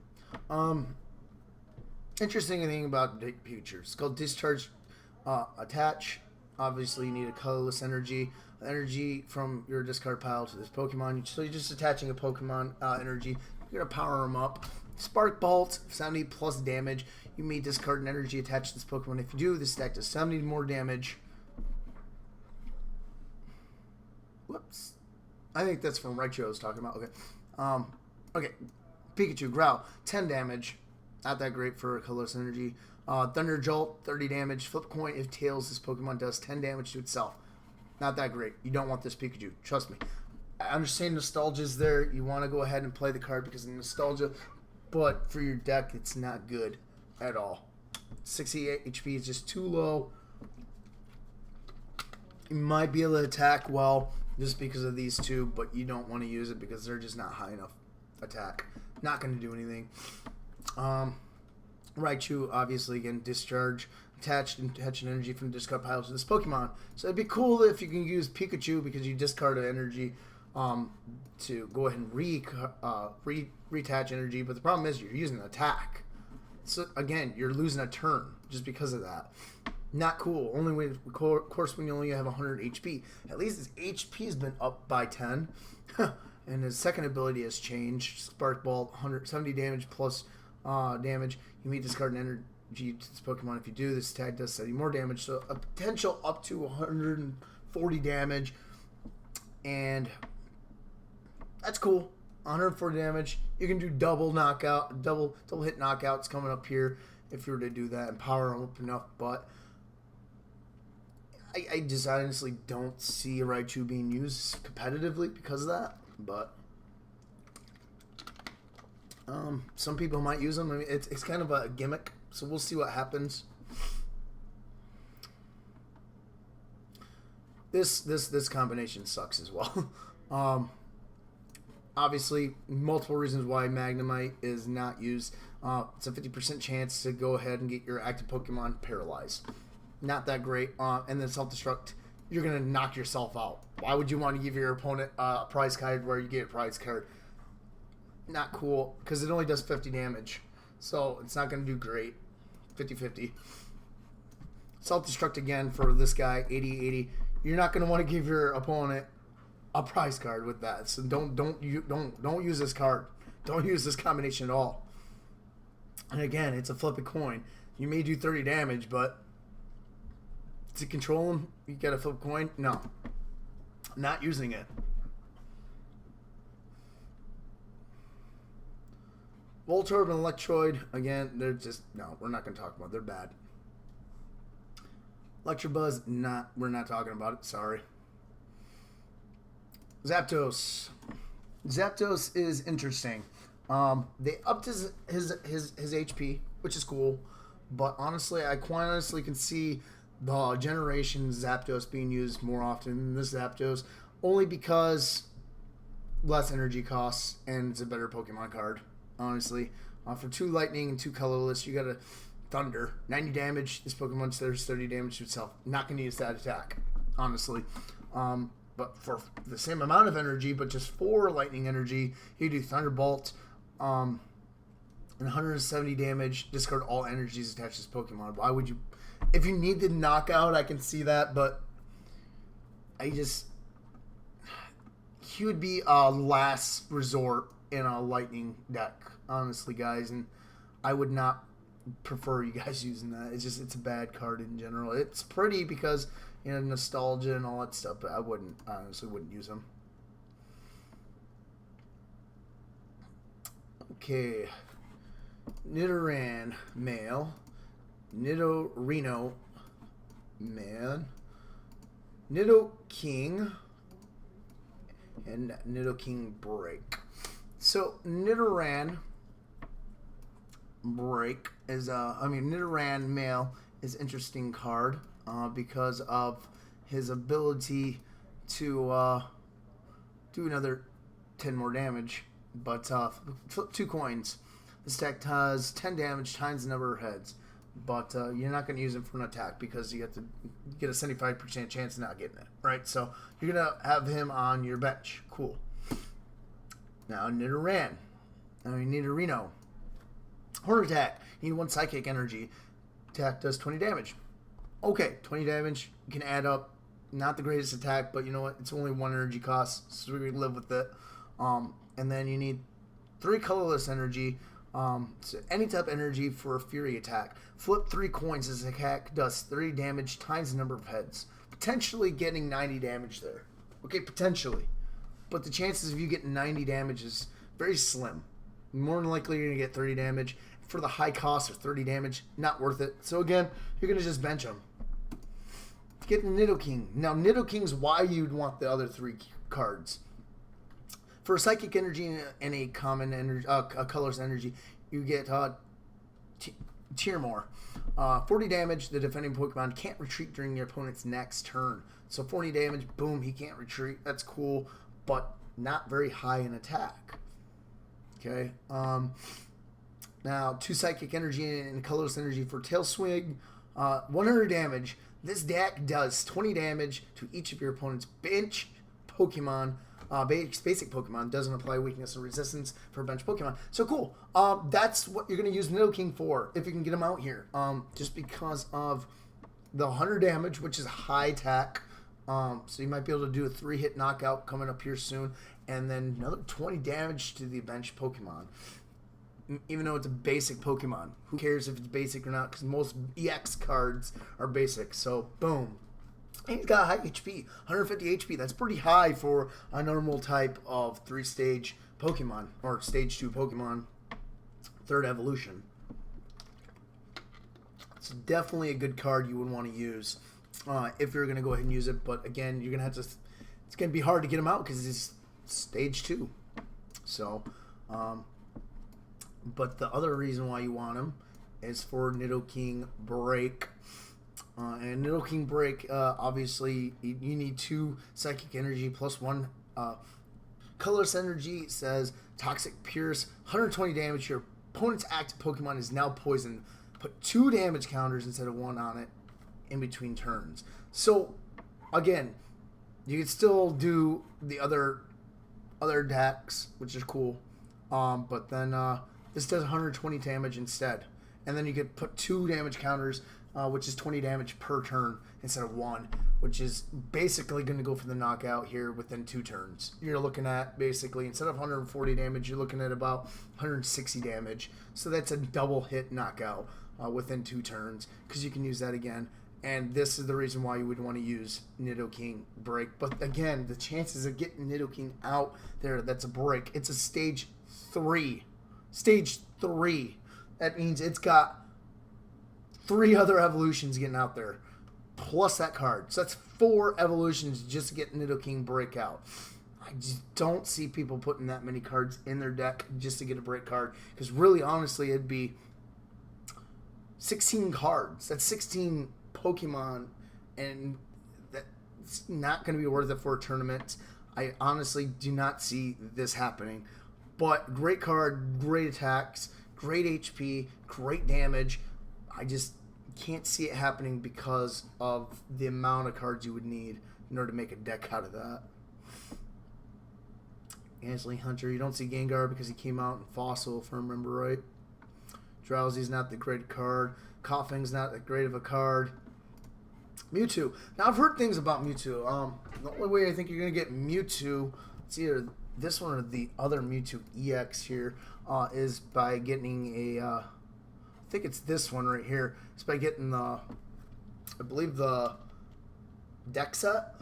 interesting thing about Pikachu. It's called discharge, attach. Obviously, you need a colorless energy. Energy from your discard pile to this Pokemon. So you're just attaching a Pokemon energy. You're gonna power them up. Spark Bolt, 70 plus damage. You may discard an energy attached to this Pokemon. If you do, this stack does 70 more damage. Whoops. I think that's from Raichu I was talking about. Okay. Okay. Pikachu, Growl, 10 damage. Not that great for a colorless energy. Thunder Jolt, 30 damage. Flip coin if Tails, this Pokemon does 10 damage to itself. Not that great. You don't want this Pikachu. Trust me. I understand nostalgia is there. You want to go ahead and play the card because of nostalgia. But for your deck, it's not good at all. 68 HP is just too low. You might be able to attack well just because of these two, but you don't want to use it because they're just not high enough attack. Not going to do anything. Raichu, obviously, again, discharge. Attach an energy from the discard pile to this Pokemon. So it'd be cool if you can use Pikachu because you discard an energy to go ahead and reattach energy. But the problem is you're using an attack. So again, you're losing a turn just because of that. Not cool. Only way, of course, when you only have 100 HP. At least his HP has been up by 10. And his second ability has changed. Spark Bolt, 170 damage plus damage. You may discard an energy to this Pokemon. If you do, this tag does 70 more damage. So a potential up to 140 damage. And that's cool. 140 damage. You can do double knockout, double hit knockouts coming up here if you were to do that and power them up enough. But I just honestly don't see Raichu being used competitively because of that. But some people might use them. I mean, it's kind of a gimmick, so we'll see what happens. This combination sucks as well. Obviously, multiple reasons why Magnemite is not used. It's a 50% chance to go ahead and get your active Pokemon paralyzed. Not that great. And then self-destruct, you're going to knock yourself out. Why would you want to give your opponent a prize card where you get a prize card? Not cool, because it only does 50 damage. So it's not going to do great. 50-50. Self-destruct again for this guy, 80-80. You're not going to want to give your opponent a prize card with that. So don't use this card. Don't use this combination at all. And again, it's a flip a coin. You may do 30 damage, but to control him, you got to flip a coin. No, not using it. Voltorb and Electroid, again, they're just, no, we're not going to talk about it. They're bad. Electabuzz, we're not talking about it. Sorry. Zapdos. Zapdos is interesting. They upped his HP, which is cool. But honestly, I quite honestly can see the generation Zapdos being used more often than this Zapdos, only because less energy costs and it's a better Pokemon card. Honestly, for 2 lightning and 2 colorless, you got a Thunder, 90 damage. This Pokemon does 30 damage to itself. Not going to use that attack, honestly. But for the same amount of energy, but just 4 lightning energy, you do Thunderbolt, and 170 damage. Discard all energies attached to this Pokemon. Why would you? If you need the knockout, I can see that, but he would be a last resort in a lightning deck, honestly, guys, and I would not prefer you guys using that. It's a bad card in general. It's pretty because, you know, nostalgia and all that stuff, but I honestly wouldn't use them. Okay. Nidoran, male. Nidorino, man. Nidoking, and Nidoking break. So Nidoran break is Nidoran male is interesting card because of his ability to do another 10 more damage. But flip 2 coins. This attack does 10 damage times the number of heads. But you're not going to use it for an attack because you have to get a 75% chance of not getting it, right? So you're going to have him on your bench. Cool. Now Nidorino. Horn attack. You need 1 psychic energy. Attack does 20 damage. Okay, 20 damage. You can add up. Not the greatest attack, but you know what? It's only 1 energy cost, so we can live with it. And then you need 3 colorless energy. So any type of energy for a fury attack. Flip 3 coins. This attack does 30 damage times the number of heads. Potentially getting 90 damage there. Okay, potentially. But the chances of you getting 90 damage is very slim. More than likely you're going to get 30 damage. For the high cost of 30 damage, not worth it. So again, you're going to just bench them. Get the Nidoking. Now Nidoking's why you'd want the other 3 cards. For a psychic energy and a common energy, a colorless energy, you get Tearmore. 40 damage. The defending Pokemon can't retreat during your opponent's next turn. So 40 damage. Boom. He can't retreat. That's cool, but not very high in attack. Okay. Now 2 psychic energy and colorless energy for Tail Swing. 100 damage. This deck does 20 damage to each of your opponent's bench Pokemon. Basic Pokemon. Doesn't apply weakness or resistance for bench Pokemon. So cool. That's what you're going to use Nidoking for if you can get him out here. Just because of the 100 damage, which is high attack. So you might be able to do a 3-hit knockout coming up here soon. And then another 20 damage to the bench Pokemon. Even though it's a basic Pokemon. Who cares if it's basic or not? Because most EX cards are basic. So, boom. And he's got high HP, 150 HP. That's pretty high for a normal type of 3-stage Pokemon, or stage 2 Pokemon, 3rd evolution. It's definitely a good card you would want to use if you're going to go ahead and use it. But again, you're going to have to, it's going to be hard to get him out because it's stage 2. So, but the other reason why you want him is for Nidoking Break. And Nidoking Break, obviously, you need 2 psychic energy plus 1 colorless energy. It says Toxic Pierce, 120 damage. Your opponent's active Pokemon is now poisoned. Put 2 damage counters instead of 1 on it in between turns. So, again, you can still do the other attacks, which is cool. But then this does 120 damage instead. And then you could put 2 damage counters, which is 20 damage per turn instead of 1, which is basically going to go for the knockout here within 2 turns. You're looking at basically, instead of 140 damage, you're looking at about 160 damage. So that's a double hit knockout within 2 turns because you can use that again. And this is the reason why you would want to use Nidoking Break. But again, the chances of getting Nidoking out there, that's a break. It's a stage 3. Stage 3. That means it's got 3 other evolutions getting out there, plus that card. So that's 4 evolutions just to get Nidoking Break out. I just don't see people putting that many cards in their deck just to get a break card. Because really, honestly, it'd be 16 cards. That's 16 Pokemon, and that's not going to be worth it for a tournament. I honestly do not see this happening. But great card, great attacks, great HP, great damage. I just can't see it happening because of the amount of cards you would need in order to make a deck out of that. Ansley Hunter, you don't see Gengar because he came out in Fossil, if I remember right. Drowsy's not the great card. Coughing's not that great of a card. Mewtwo. Now, I've heard things about Mewtwo. The only way I think you're going to get Mewtwo, it's either this one or the other Mewtwo EX here, is by getting a, I think it's this one right here. It's by getting the, I believe the deck set.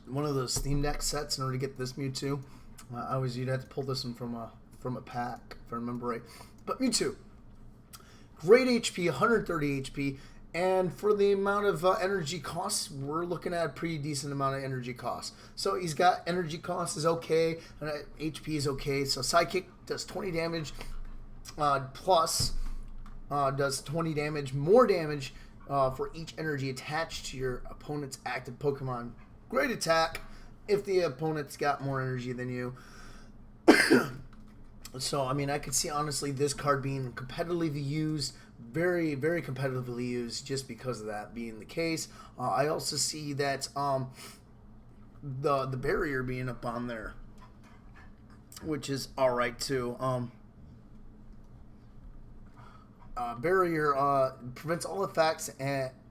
One of those Steam Deck sets in order to get this Mewtwo. You'd have to pull this one from a pack, if I remember right. But Mewtwo, great HP, 130 HP, and for the amount of energy costs, we're looking at a pretty decent amount of energy costs. So he's got energy costs is okay, and HP is okay. So Psychic does 20 damage, plus does 20 damage, more damage for each energy attached to your opponent's active Pokemon. Great attack if the opponent's got more energy than you. So, I mean, I could see, honestly, this card being competitively used, very, very competitively used, just because of that being the case. I also see that the barrier being up on there, which is alright, too. Barrier prevents all effects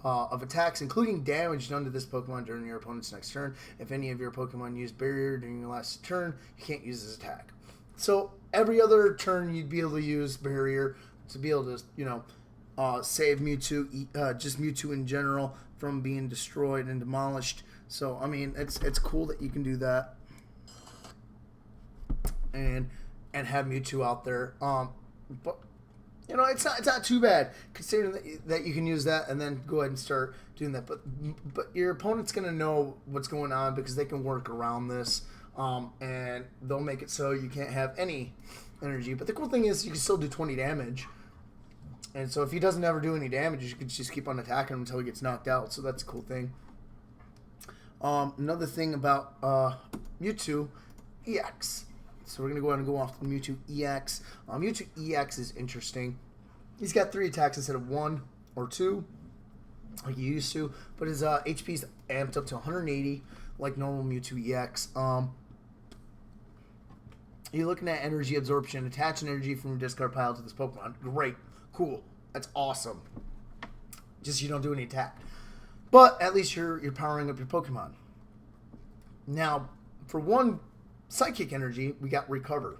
of attacks, including damage done to this Pokemon during your opponent's next turn. If any of your Pokemon use Barrier during your last turn, you can't use this attack. So every other turn, you'd be able to use Barrier to be able to, save Mewtwo, just Mewtwo in general, from being destroyed and demolished. So I mean, it's cool that you can do that, and have Mewtwo out there. But it's not too bad considering that you can use that and then go ahead and start doing that. But your opponent's gonna know what's going on because they can work around this, and they'll make it so you can't have any energy. But the cool thing is you can still do 20 damage, and so if he doesn't ever do any damage, you can just keep on attacking him until he gets knocked out. So that's a cool thing. Another thing about Mewtwo EX. So we're going to go ahead and go off the Mewtwo EX. Mewtwo EX is interesting. He's got 3 attacks instead of 1 or 2, like he used to. But his HP is amped up to 180, like normal Mewtwo EX. You're looking at energy absorption. Attach an energy from your discard pile to this Pokemon. Great. Cool. That's awesome. Just you don't do any attack. But at least you're powering up your Pokemon. Now, for one Psychic energy, we got Recover.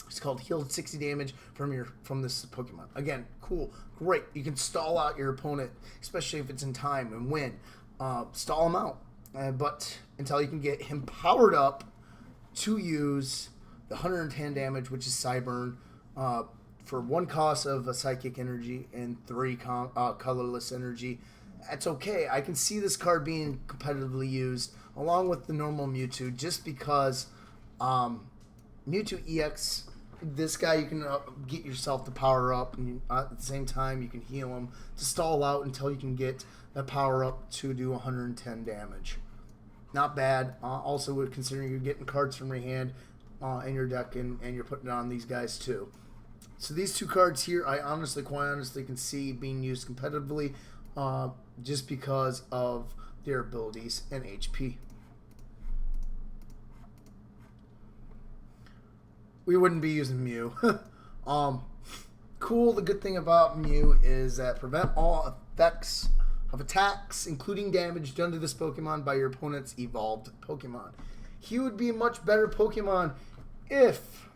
It's called healed 60 damage from this Pokemon. Again, cool, great. You can stall out your opponent, especially if it's in time, and win. Stall him out, but until you can get him powered up to use the 110 damage, which is Psyburn, for 1 cost of a Psychic energy and 3 colorless energy. That's okay. I can see this card being competitively used along with the normal Mewtwo, just because Mewtwo EX, this guy, you can get yourself to power up, and at the same time you can heal him to stall out until you can get the power up to do 110 damage. Not bad. Also, considering you're getting cards from your hand in your deck, and you're putting it on these guys too. So these 2 cards here, I quite honestly can see being used competitively, just because of their abilities and HP. We wouldn't be using Mew. Cool. The good thing about Mew is that prevent all effects of attacks, including damage done to this Pokemon by your opponent's evolved Pokemon. He would be a much better Pokemon if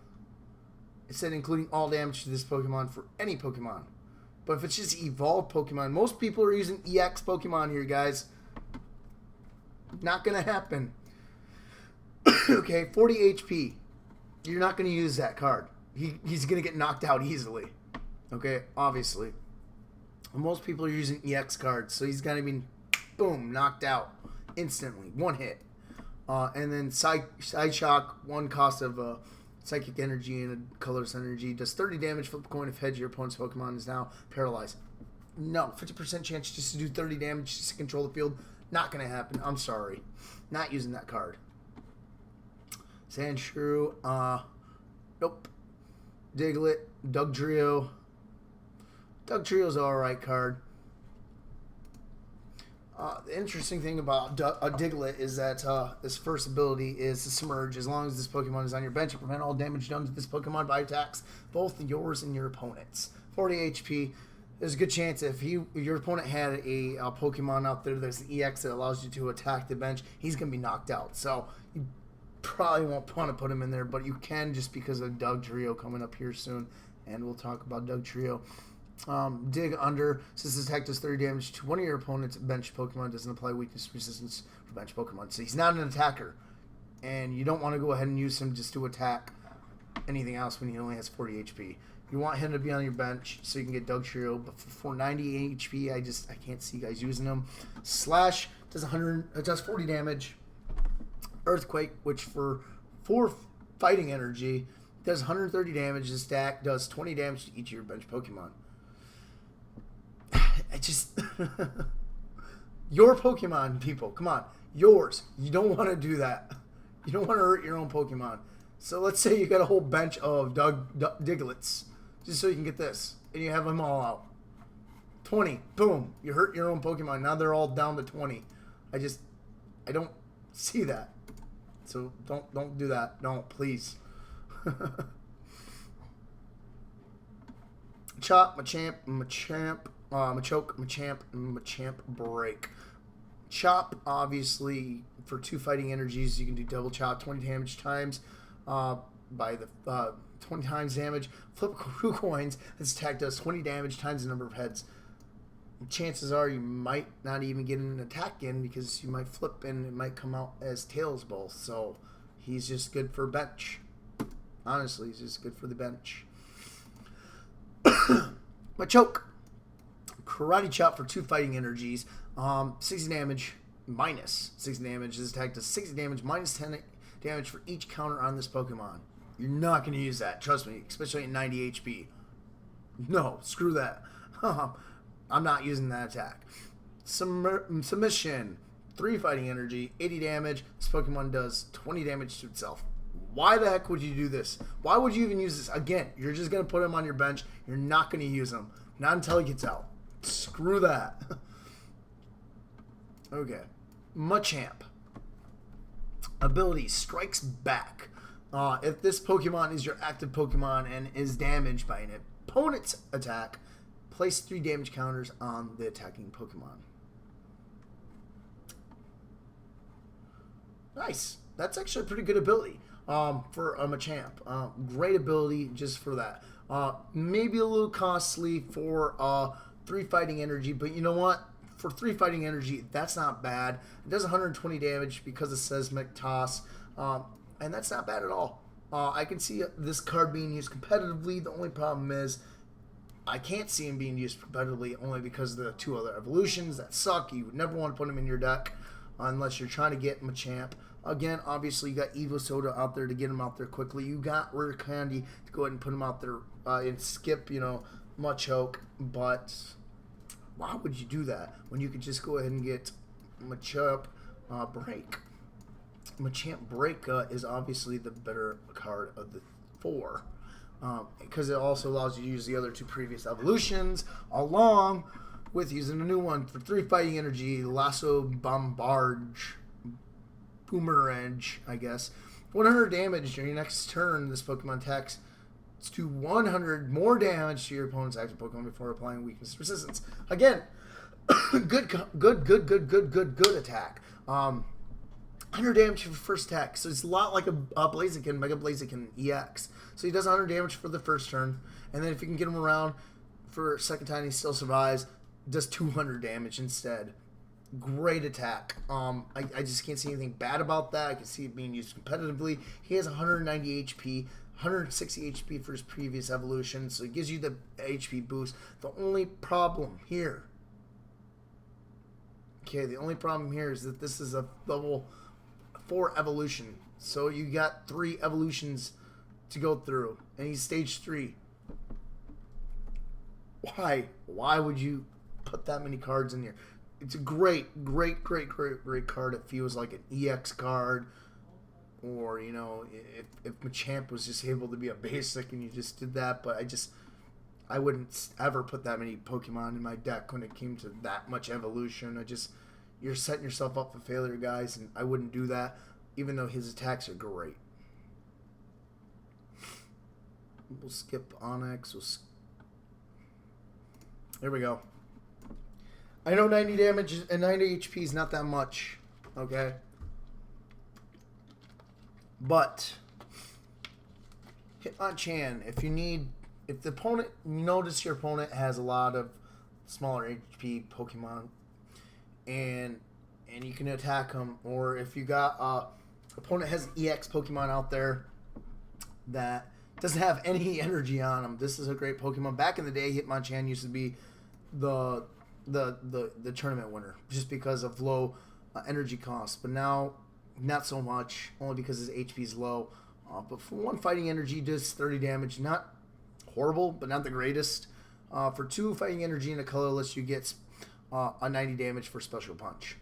it said including all damage to this Pokemon for any Pokemon. But if it's just evolved Pokemon, most people are using EX Pokemon here, guys. Not going to happen. Okay, 40 HP. You're not going to use that card. He's going to get knocked out easily. Okay, obviously. Most people are using EX cards, so he's going to be, boom, knocked out instantly. 1 hit. And then Side Shock, 1 cost of Psychic energy and a colorless energy. Does 30 damage, flip a coin if heads, your opponent's Pokemon is now paralyzed. No, 50% chance just to do 30 damage just to control the field. Not going to happen. I'm sorry. Not using that card. Sandshrew, nope. Diglett, Dugtrio. Dugtrio's an alright card. The interesting thing about Diglett is that this first ability is to Submerge. As long as this Pokemon is on your bench, you prevent all damage done to this Pokemon by attacks, both yours and your opponent's. 40 HP. There's a good chance if your opponent had a Pokemon out there that's an EX that allows you to attack the bench, he's going to be knocked out. So you probably won't want to put him in there, but you can just because of Dugtrio coming up here soon, and we'll talk about Dugtrio. Dig Under. Since this attack does 30 damage to one of your opponent's bench Pokemon, doesn't apply weakness resistance for bench Pokemon. So he's not an attacker. and you don't want to go ahead and use him just to attack anything else when he only has 40 HP. You want him to be on your bench so you can get Doug Trio, but for 90 HP, I can't see you guys using him. Slash does 40 damage. Earthquake, which for 4 fighting energy does 130 damage. This stack does 20 damage to each of your bench Pokemon. I just your Pokemon, people, come on, yours. You don't want to do that. You don't want to hurt your own Pokemon. So let's say you got a whole bench of Digletts, just so you can get this, and you have them all out. 20, boom, you hurt your own Pokemon. Now they're all down to 20. I don't see that. So don't do that. Don't, please. Chop, Machamp, Machoke, Machamp, Break. Chop, obviously, for 2 fighting energies, you can do double chop, 20 damage times by the 20 times damage. Flip 2 coins. This attack does 20 damage times the number of heads. Chances are you might not even get an attack in because you might flip and it might come out as tails both. So he's just good for bench. Honestly, he's just good for the bench. Machoke. Karate Chop for 2 fighting energies. 60 damage minus 60 damage. This attack does 60 damage minus 10 damage for each counter on this Pokemon. You're not going to use that. Trust me, especially at 90 HP. No, screw that. I'm not using that attack. Submission. 3 fighting energy, 80 damage. This Pokemon does 20 damage to itself. Why the heck would you do this? Why would you even use this? Again, you're just going to put him on your bench. You're not going to use him. Not until he gets out. Screw that. Okay. Machamp. Ability Strikes Back. If this Pokemon is your active Pokemon and is damaged by an opponent's attack, place 3 damage counters on the attacking Pokemon. Nice. That's actually a pretty good ability for a Machamp. Great ability just for that. Maybe a little costly for 3 fighting energy, but you know what? For 3 fighting energy, that's not bad. It does 120 damage because of Seismic Toss, and that's not bad at all. I can see this card being used competitively. The only problem is I can't see him being used competitively only because of the 2 other evolutions that suck. You would never want to put him in your deck unless you're trying to get Machamp. Again, obviously, you got Evo Soda out there to get him out there quickly. You got Rare Candy to go ahead and put him out there and skip, Machoke. But why would you do that when you could just go ahead and get Machamp Break? Machamp Break is obviously the better card of the 4. Because it also allows you to use the other 2 previous evolutions along with using a new one for 3 fighting energy, Lasso Bombardge, Boomerang, I guess. 100 damage during your next turn. This Pokemon attacks to 100 more damage to your opponent's active Pokemon before applying weakness resistance. Again, good attack. 100 damage for first attack. So it's a lot like a Blaziken, Mega Blaziken EX. So he does 100 damage for the first turn. And then if you can get him around for a second time, he still survives. Does 200 damage instead. Great attack. I just can't see anything bad about that. I can see it being used competitively. He has 190 HP, 160 HP for his previous evolution, so it gives you the HP boost. The only problem here, is that this is a level 4 evolution. So you got 3 evolutions to go through, and he's stage 3. Why? Why would you put that many cards in here? It's a great card. It feels like an EX card. Or, if Machamp was just able to be a basic and you just did that. But I wouldn't ever put that many Pokemon in my deck when it came to that much evolution. You're setting yourself up for failure, guys. And I wouldn't do that, even though his attacks are great. We'll skip Onyx. There we go. I know 90 damage and 90 HP is not that much, okay? But Hitmonchan, if the opponent, notice your opponent has a lot of smaller HP Pokemon, and you can attack them, or if you got opponent has an EX Pokemon out there that doesn't have any energy on them, this is a great Pokemon. Back in the day, Hitmonchan used to be the tournament winner just because of low energy costs, but now not so much, only because his HP is low. But for 1 fighting energy, does 30 damage. Not horrible, but not the greatest. For 2 fighting energy in a colorless, you get a 90 damage for special punch.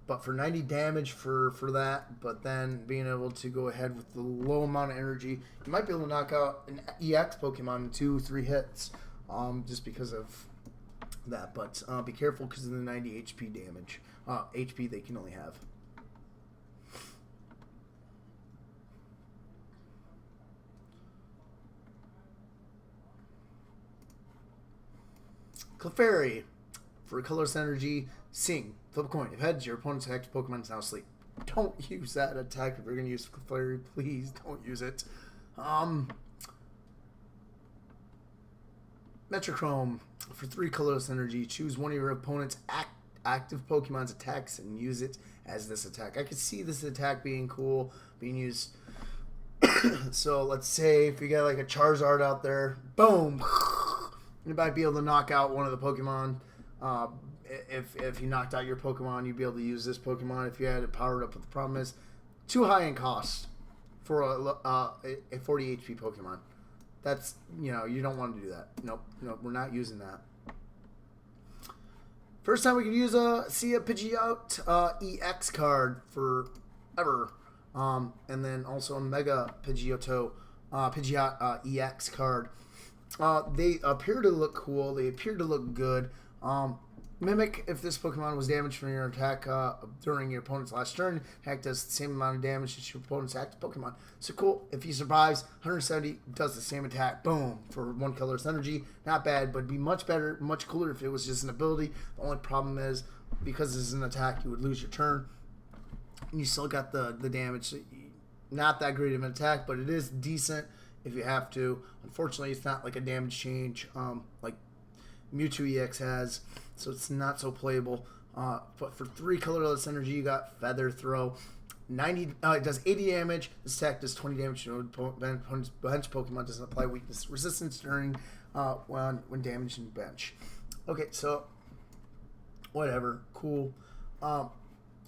But for 90 damage for that, but then being able to go ahead with the low amount of energy, you might be able to knock out an EX Pokemon in 2-3 hits, just because of that. But be careful because of the 90 HP damage, HP they can only have. Clefairy, for colorless energy, sing. Flip a coin. If heads, your opponent's active Pokemon is now asleep. Don't use that attack if you're going to use Clefairy. Please don't use it. Metrochrome, for 3 colorless energy, choose one of your opponent's active Pokemon's attacks and use it as this attack. I could see this attack being cool, being used. So let's say if you got like a Charizard out there, boom, you might be able to knock out one of the Pokemon. If you knocked out your Pokemon, you'd be able to use this Pokemon if you had it powered up. But the problem is, too high in cost for a 40 HP Pokemon. That's, you don't want to do that. Nope, we're not using that. First time we could use see a Pidgeot EX card forever. And then also a Mega Pidgeot EX card. They appear to look cool. They appear to look good. Mimic, if this Pokemon was damaged from your attack during your opponent's last turn, attack does the same amount of damage as your opponent's active Pokemon. So cool. If he survives, 170 does the same attack. Boom. For 1 colorless energy. Not bad, but it'd be much better, much cooler if it was just an ability. The only problem is, because this is an attack, you would lose your turn. And you still got the damage. Not that great of an attack, but it is decent if you have to. Unfortunately, it's not like a damage change like Mewtwo EX has, so it's not so playable. But for 3 colorless energy, you got Feather Throw. It does 80 damage. This attack does 20 damage to bench Pokemon. Doesn't apply weakness resistance during when damaging bench. Okay, so whatever, cool.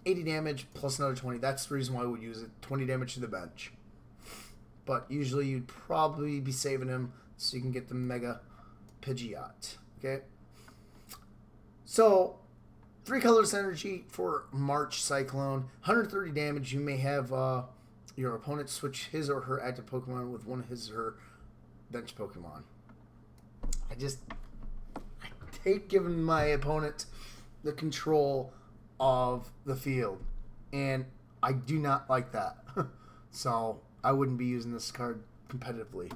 80 damage plus another 20. That's the reason why we would use it. 20 damage to the bench. But usually you'd probably be saving him so you can get the Mega Pidgeot. Okay. So 3 colorless energy for March Cyclone. 130 damage. You may have your opponent switch his or her active Pokemon with one of his or her bench Pokemon. I hate giving my opponent the control of the field, and I do not like that. So I wouldn't be using this card competitively.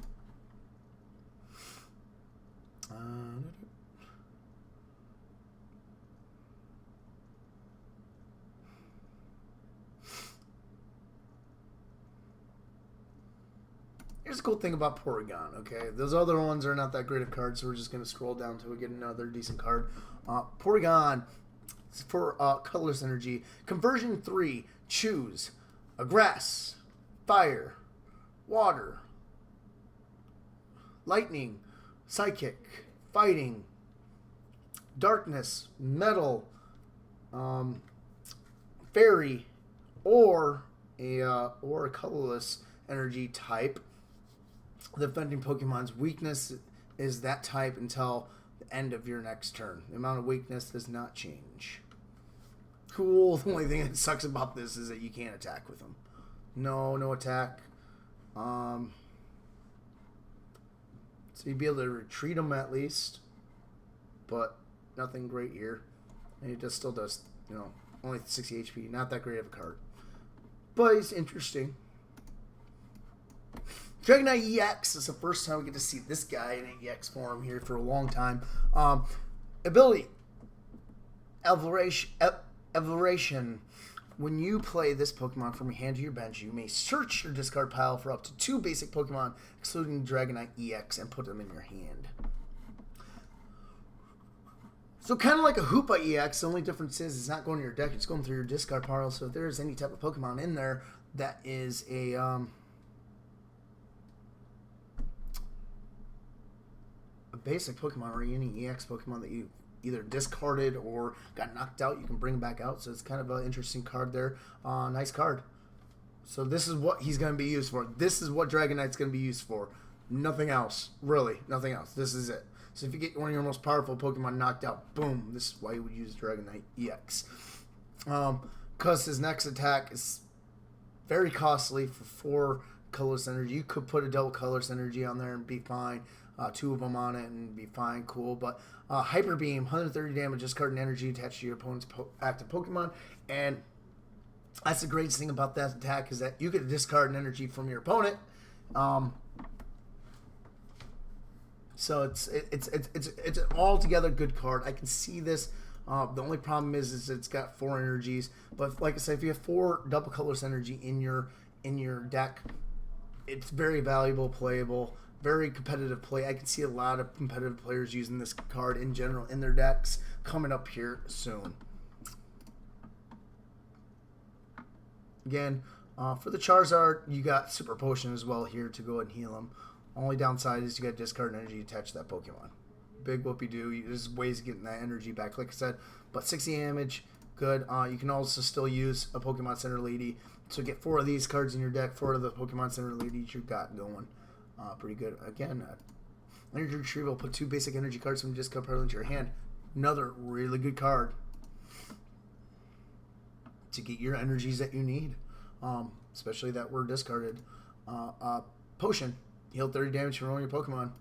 Here's a cool thing about Porygon, okay? Those other ones are not that great of cards, so we're just going to scroll down to get another decent card. Porygon, for colorless energy. Conversion 3, choose a grass, fire, water, lightning, psychic, fighting, darkness, metal, fairy, or a colorless energy type. The defending Pokemon's weakness is that type until the end of your next turn. The amount of weakness does not change. Cool. The only thing that sucks about this is that you can't attack with them. No attack. So you'd be able to retreat them at least, but nothing great here. And it still does, only 60 HP. Not that great of a card, but it's interesting. Dragonite EX is the first time we get to see this guy in an EX form here for a long time. Ability, Evolution. When you play this Pokemon from your hand to your bench, you may search your discard pile for up to 2 basic Pokemon, excluding Dragonite EX, and put them in your hand. So kind of like a Hoopa EX, the only difference is it's not going to your deck, it's going through your discard pile. So if there's any type of Pokemon in there that is a basic Pokemon or any EX Pokemon that you either discarded or got knocked out, you can bring back out. So it's kind of an interesting card there. Nice card. So this is what he's going to be used for. This is what Dragonite's going to be used for. Nothing else. Really, nothing else. This is it. So if you get one of your most powerful Pokemon knocked out, boom, this is why you would use Dragonite EX. Because his next attack is very costly for 4 colorless energy. You could put a double colorless energy on there and be fine. 2 of them on it and be fine, cool. But Hyper Beam, 130 damage, discard an energy attached to your opponent's active Pokemon. And that's the greatest thing about that attack is that you get to discard an energy from your opponent. So it's an altogether good card. I can see this. The only problem is it's got 4 energies. But like I said, if you have 4 double colorless energy in your deck, it's very valuable, playable, very competitive play. I can see a lot of competitive players using this card in general in their decks coming up here soon. Again, for the Charizard, you got Super Potion as well here to go ahead and heal him. Only downside is you got discard energy attached to that Pokemon. Big whoopie-doo. There's ways of getting that energy back, like I said. But 60 damage, good. You can also still use a Pokemon Center Lady. So get 4 of these cards in your deck, 4 of the Pokemon Center Ladies you've got going. Pretty good. Again, Energy Retrieval, put 2 basic energy cards from your discard pile into your hand. Another really good card to get your energies that you need, especially that were discarded. Potion. Heal 30 damage from all your Pokemon.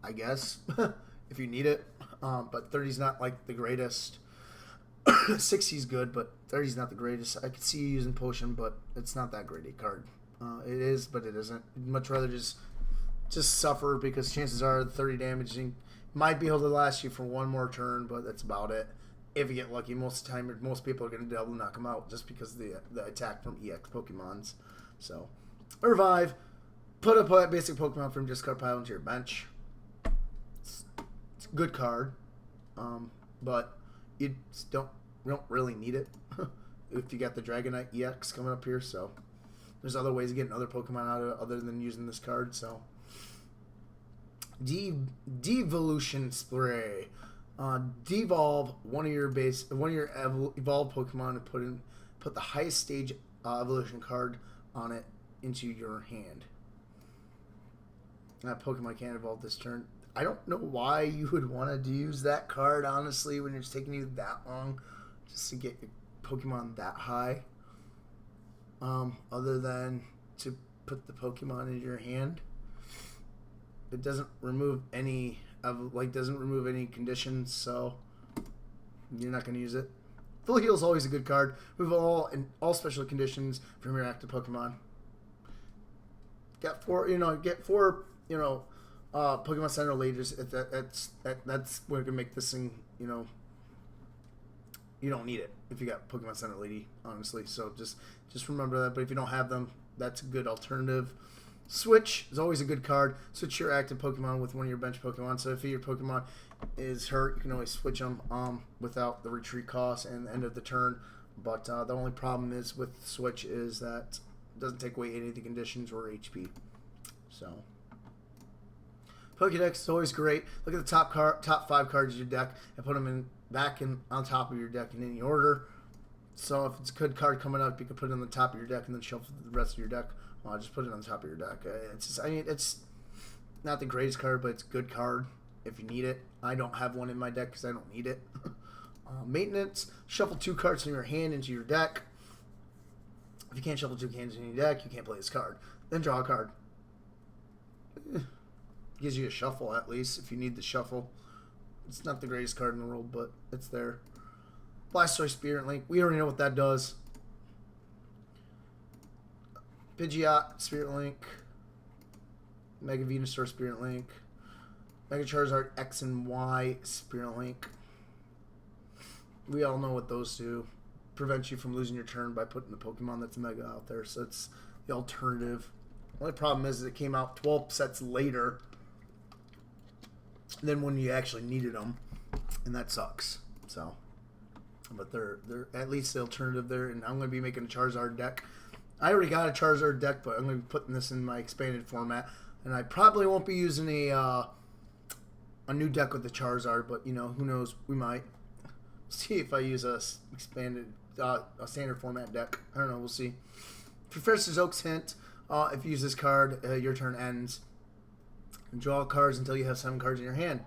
I guess, if you need it. But 30's not like the greatest. 60's good, but 30's not the greatest. I could see you using Potion, but it's not that great a card. It is, but it isn't. I'd much rather just suffer, because chances are 30 damage might be able to last you for 1 more turn, but that's about it. If you get lucky, most of the time, most people are going to double knock them out just because of the attack from EX Pokemons. So, Revive. Put a basic Pokemon from discard pile into your bench. It's a good card, but you don't really need it if you got the Dragonite EX coming up here. So there's other ways of getting other Pokemon out of it other than using this card. So Devolution Spray. Devolve one of your evolved Pokemon and put the highest stage evolution card on it into your hand. That Pokemon can't evolve this turn. I don't know why you would want to use that card, honestly, when it's taking you that long just to get your Pokemon that high. Other than to put the Pokemon in your hand. It doesn't remove any conditions, so you're not going to use it. Full Heal is always a good card. Remove all special conditions from your active Pokemon. Get 4 Pokemon Center Leaders. That's where we can make this thing, you don't need it if you got Pokemon Center Lady, honestly. So just remember that. But if you don't have them, that's a good alternative. Switch is always a good card. Switch your active Pokemon with one of your bench Pokemon. So if your Pokemon is hurt, you can always switch them without the retreat cost and the end of the turn. But the only problem is with Switch is that it doesn't take away any of the conditions or HP. So Pokédex is always great. Look at the top 5 cards of your deck and put them back on top of your deck in any order. So if it's a good card coming up, you can put it on the top of your deck and then shuffle the rest of your deck. Just put it on the top of your deck. It's not the greatest card, but it's a good card if you need it. I don't have one in my deck because I don't need it. Maintenance. Shuffle 2 cards from your hand into your deck. If you can't shuffle 2 cards in your deck, you can't play this card. Then draw a card. Gives you a shuffle at least if you need the shuffle. It's not the greatest card in the world, but it's there. Blastoise Spirit Link. We already know what that does. Pidgeot Spirit Link. Mega Venusaur Spirit Link. Mega Charizard X and Y Spirit Link. We all know what those do. Prevent you from losing your turn by putting the Pokemon that's Mega out there. So it's the alternative. The only problem is it came out 12 sets later than when you actually needed them. and that sucks. So, but they're at least the alternative there, and I'm going to be making a Charizard deck. I already got a Charizard deck, but I'm going to be putting this in my expanded format, and I probably won't be using a new deck with the Charizard, but you know, who knows, we might. See if I use a expanded, a standard format deck. I don't know, we'll see. Professor Oak's hint, if you use this card, your turn ends. Draw cards until you have 7 cards in your hand.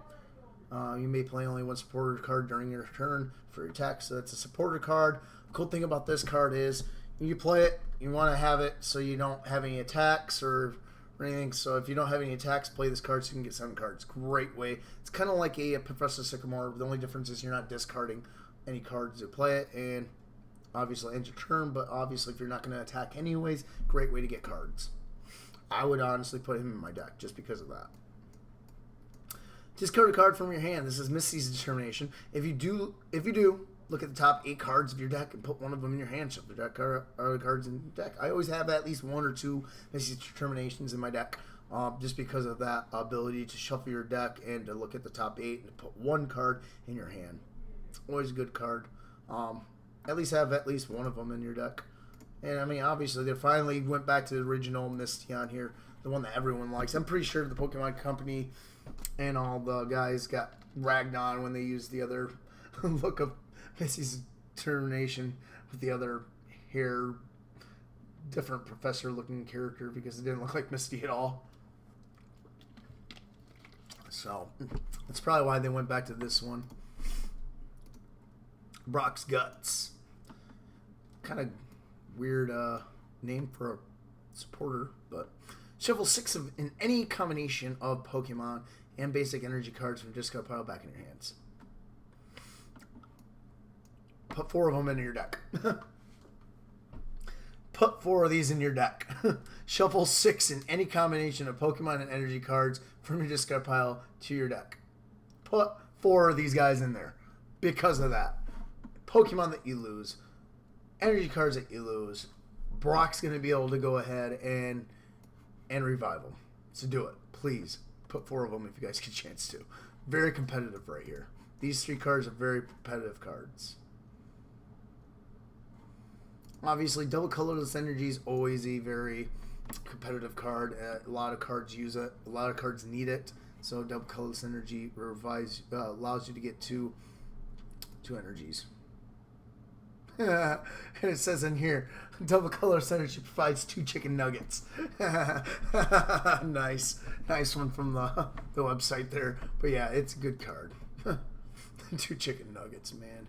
You may play only 1 supporter card during your turn for your attack, so that's a supporter card. The cool thing about this card is you play it, you want to have it so you don't have any attacks or anything. So if you don't have any attacks, play this card so you can get 7 cards. Great way. It's kind of like a Professor Sycamore. The only difference is you're not discarding any cards to play it, and obviously end your turn, but obviously if you're not going to attack anyways, great way to get cards. I would honestly put him in my deck just because of that. Discard a card from your hand. This is Misty's Determination. If you do, look at the top 8 cards of your deck and put one of them in your hand. Shuffle the deck or the cards in the deck. I always have at least 1 or 2 Misty's Determinations in my deck, just because of that ability to shuffle your deck and to look at the top 8 and put 1 card in your hand. Always a good card. At least have at least 1 of them in your deck. And I mean, obviously, they finally went back to the original Misty on here, the one that everyone likes. I'm pretty sure the Pokemon Company and all the guys got ragged on when they used the other look of Misty's Determination with the other hair, different professor-looking character because it didn't look like Misty at all. So that's probably why they went back to this one. Brock's Guts. Kind of weird name for a supporter, but shuffle 6 in any combination of Pokemon and basic energy cards from discard pile back in your hands. Put 4 of them in your deck. Put 4 of these in your deck. Shuffle 6 in any combination of Pokemon and energy cards from your discard pile to your deck. Put 4 of these guys in there because of that. Pokemon that you lose, energy cards that you lose, Brock's going to be able to go ahead and revive them. So do it. Please put 4 of them if you guys get a chance to. Very competitive right here. These 3 cards are very competitive cards. Obviously, double colorless energy is always a very competitive card. A lot of cards use it. A lot of cards need it. So double colorless energy allows you to get two energies. And it says in here, double colorless energy provides 2 chicken nuggets. Nice one from the website there. But yeah, it's a good card. 2 chicken nuggets, man.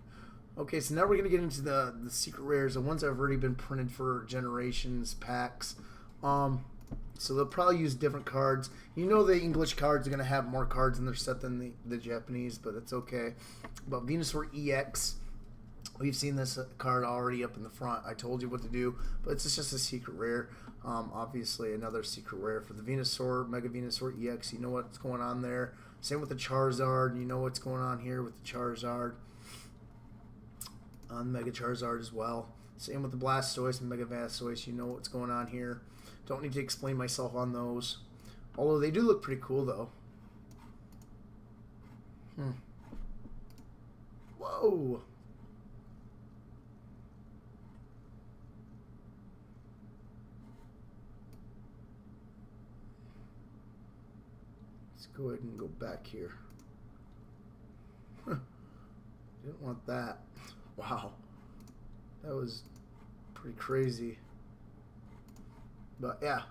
Okay, so now we're gonna get into the secret rares, the ones that have already been printed for generations packs. So they'll probably use different cards. You know the English cards are gonna have more cards in their set than the Japanese, but it's okay. But Venusaur EX. We've seen this card already up in the front. I told you what to do, but it's just a secret rare. Obviously, another secret rare for the Venusaur, Mega Venusaur EX. You know what's going on there. Same with the Charizard. You know what's going on here with the Charizard. Mega Charizard as well. Same with the Blastoise and Mega Blastoise. You know what's going on here. Don't need to explain myself on those. Although they do look pretty cool, though. Whoa! Let's go ahead and go back here. Didn't want that. Wow. That was pretty crazy. But yeah.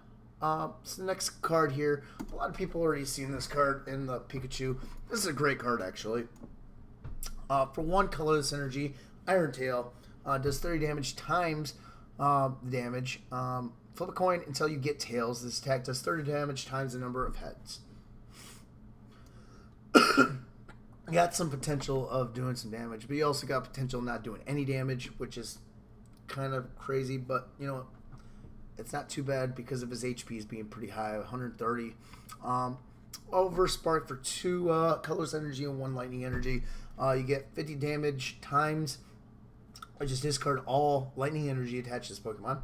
So the next card here. A lot of people already seen this card in the Pikachu. This is a great card, actually. For 1 colorless energy, Iron Tail does 30 damage times the damage. Flip a coin until you get tails. This attack does 30 damage times the number of heads. Got some potential of doing some damage, but you also got potential of not doing any damage, which is kind of crazy, but you know, it's not too bad because of his HPs being pretty high, 130. Over Spark for 2 colorless energy and 1 lightning energy. You get 50 damage times. I just discard all lightning energy attached to this Pokemon.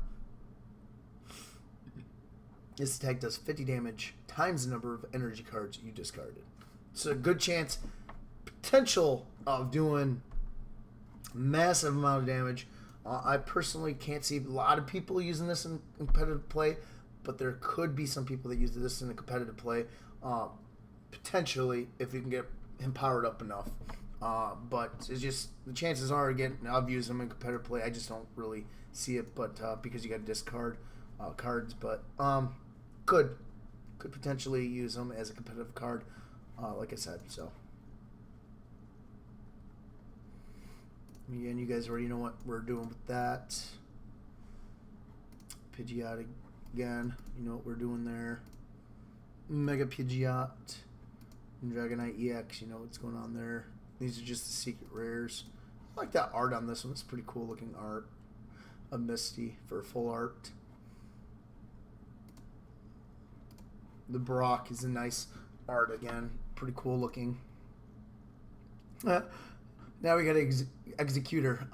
This attack does 50 damage times the number of energy cards you discarded. So a good chance, potential of doing massive amount of damage. I personally can't see a lot of people using this in competitive play, but there could be some people that use this in a competitive play, potentially, if you can get him powered up enough. But it's just, the chances are, again, I've used him in competitive play. I just don't really see it, but because you got to discard cards, but could potentially use him as a competitive card, like I said. So again, you guys already know what we're doing with that. Pidgeot again, you know what we're doing there. Mega Pidgeot and Dragonite EX, you know what's going on there. These are just the secret rares. I like that art on this one. It's pretty cool looking art of Misty for full art. The Brock is a nice art again. Pretty cool looking. Now we got Executor.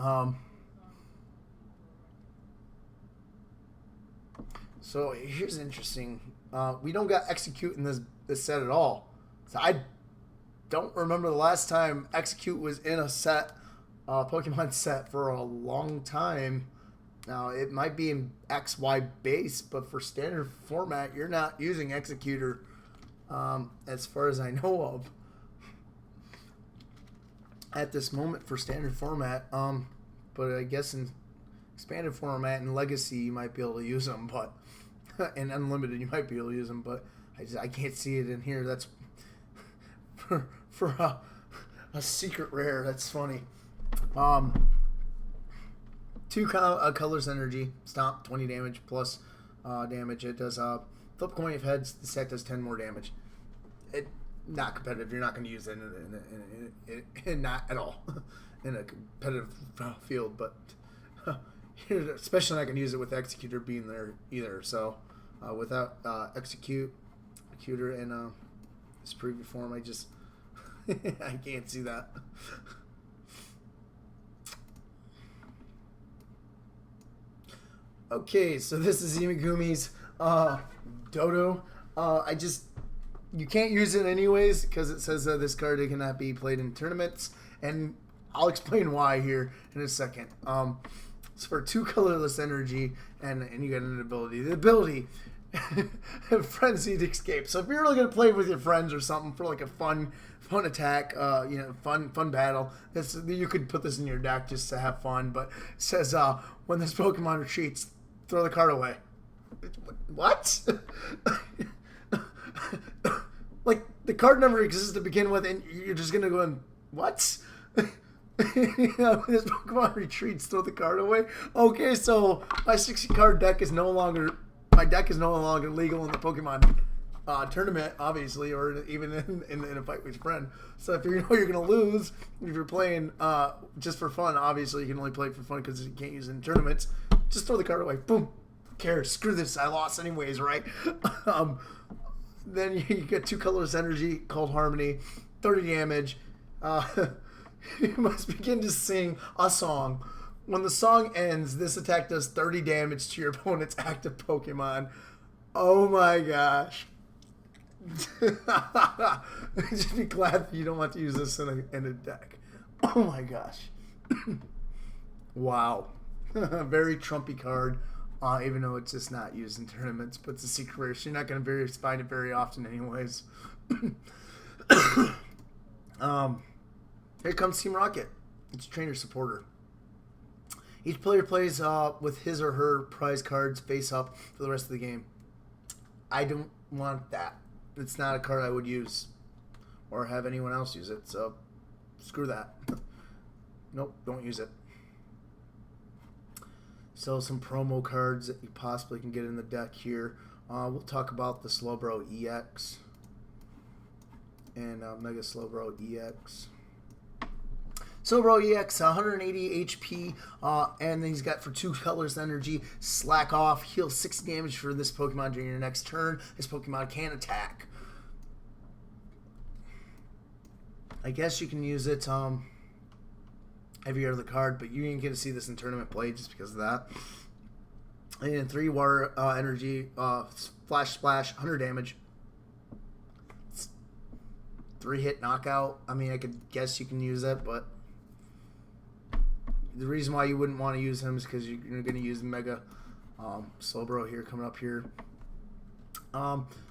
So here's interesting. We don't got Execute in this set at all. So I don't remember the last time Execute was in a set, Pokemon set, for a long time. Now, it might be in XY base, but for standard format, you're not using Executor, as far as I know of, at this moment for standard format. But I guess in expanded format and Legacy, you might be able to use them, but in Unlimited, you might be able to use them, but I can't see it in here. That's for a secret rare. That's funny. 2 colors energy, stomp, 20 damage plus damage. It does flip coin of heads. The set does 10 more damage. It not competitive. You're not going to use it in not at all in a competitive field, but you're especially not going to use it with Executor being there either. So without Executor in this preview form, I just I can't see that. Okay, so this is Imegumi's Dodo. You can't use it anyways because it says this card cannot be played in tournaments, and I'll explain why here in a second. It's for 2 colorless energy, and you get an ability. The ability, Frenzied Escape. So if you're really gonna play with your friends or something for like a fun attack, fun battle, you could put this in your deck just to have fun. But it says when this Pokemon retreats, throw the card away. What? Like, the card never exists to begin with, and you're just gonna go and what? You know, this Pokemon retreats, throw the card away. Okay, so my 60-card deck is no longer legal in the Pokemon tournament, obviously, or even in a fight with your friend. So if you know you're gonna lose, if you're playing just for fun, obviously you can only play for fun because you can't use it in tournaments. Just throw the card away. Boom. Who cares? Screw this. I lost anyways, right? Then you get 2 colorless energy called Harmony, 30 damage. You must begin to sing a song. When the song ends, this attack does 30 damage to your opponent's active Pokemon. Oh my gosh. Just be glad that you don't want to use this in a deck. Oh my gosh. Wow. Very Trumpy card. Even though it's just not used in tournaments, but it's a secret rare, so you're not going to find it very often anyways. Here comes Team Rocket. It's trainer supporter. Each player plays with his or her prize cards face up for the rest of the game. I don't want that. It's not a card I would use or have anyone else use it, so screw that. Nope, don't use it. So some promo cards that you possibly can get in the deck here. We'll talk about the Slowbro EX and Mega Slowbro EX. Slowbro EX, 180 HP, and then he's got for 2 colors energy, slack off, heal 6 damage for this Pokemon during your next turn. This Pokemon can attack. I guess you can use it every other card, but you ain't get to see this in tournament play just because of that. And 3 water energy, flash splash, 100 damage. 3-hit knockout. I mean, I could guess you can use that, but the reason why you wouldn't want to use him is because you're going to use Mega Slowbro here coming up here.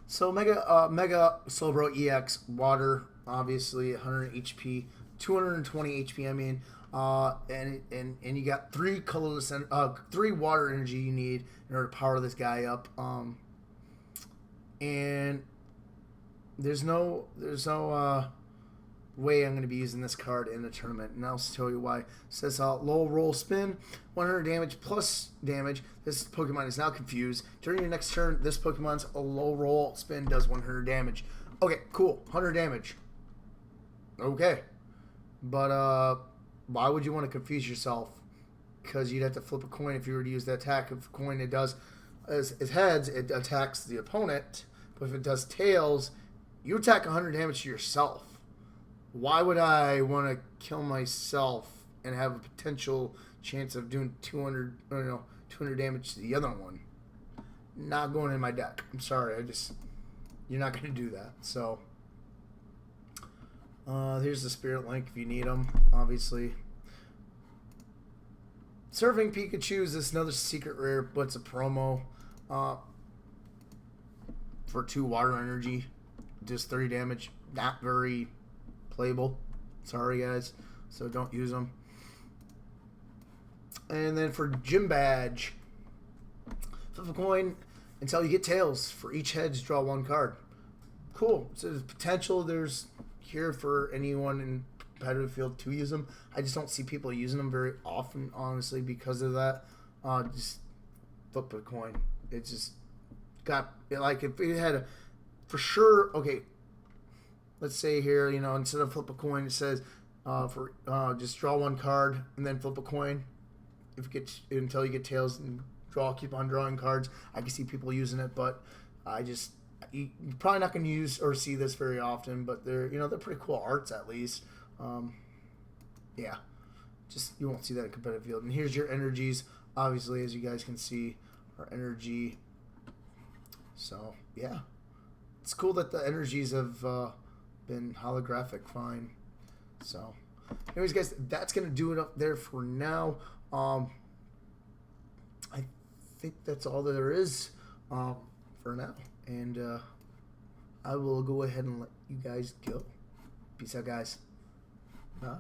So Mega Slowbro EX Water, obviously 100 HP, 220 HP. I mean, and you got 3 colorless, 3 water energy you need in order to power this guy up. And there's no way I'm going to be using this card in the tournament, and I'll tell you why. It says low roll spin, 100 damage plus damage. This Pokemon is now confused. During your next turn, this Pokemon's a low roll spin does 100 damage. Okay, cool, 100 damage. Okay, but why would you want to confuse yourself? Because you'd have to flip a coin if you were to use the attack. If a coin it does as heads, it attacks the opponent, but if it does tails, you attack 100 damage to yourself. Why would I want to kill myself and have a potential chance of doing 200 damage to the other one? Not going in my deck. I'm sorry. You're not going to do that. So, here's the Spirit Link if you need them, obviously. Surfing Pikachu is another secret rare, but it's a promo for 2 water energy. Just 30 damage. Not very playable. Sorry, guys. So don't use them. And then for Gym Badge, flip a coin until you get tails. For each heads, draw 1 card. Cool. So there's potential. There's here for anyone in competitive field to use them. I just don't see people using them very often, honestly, because of that. Just flip a coin. It's just got, like, if it had a, for sure, okay, let's say here, instead of flip a coin, it says just draw 1 card and then flip a coin. If you get until you get tails and keep on drawing cards. I can see people using it, but you're probably not going to use or see this very often. But they're pretty cool arts at least. Yeah, just you won't see that in competitive field. And here's your energies, obviously, as you guys can see, our energy. So yeah, it's cool that the energies have been holographic fine. So anyways, guys, that's gonna do it up there for now. I think that's all that there is for now, and I will go ahead and let you guys go. Peace out, guys. Bye.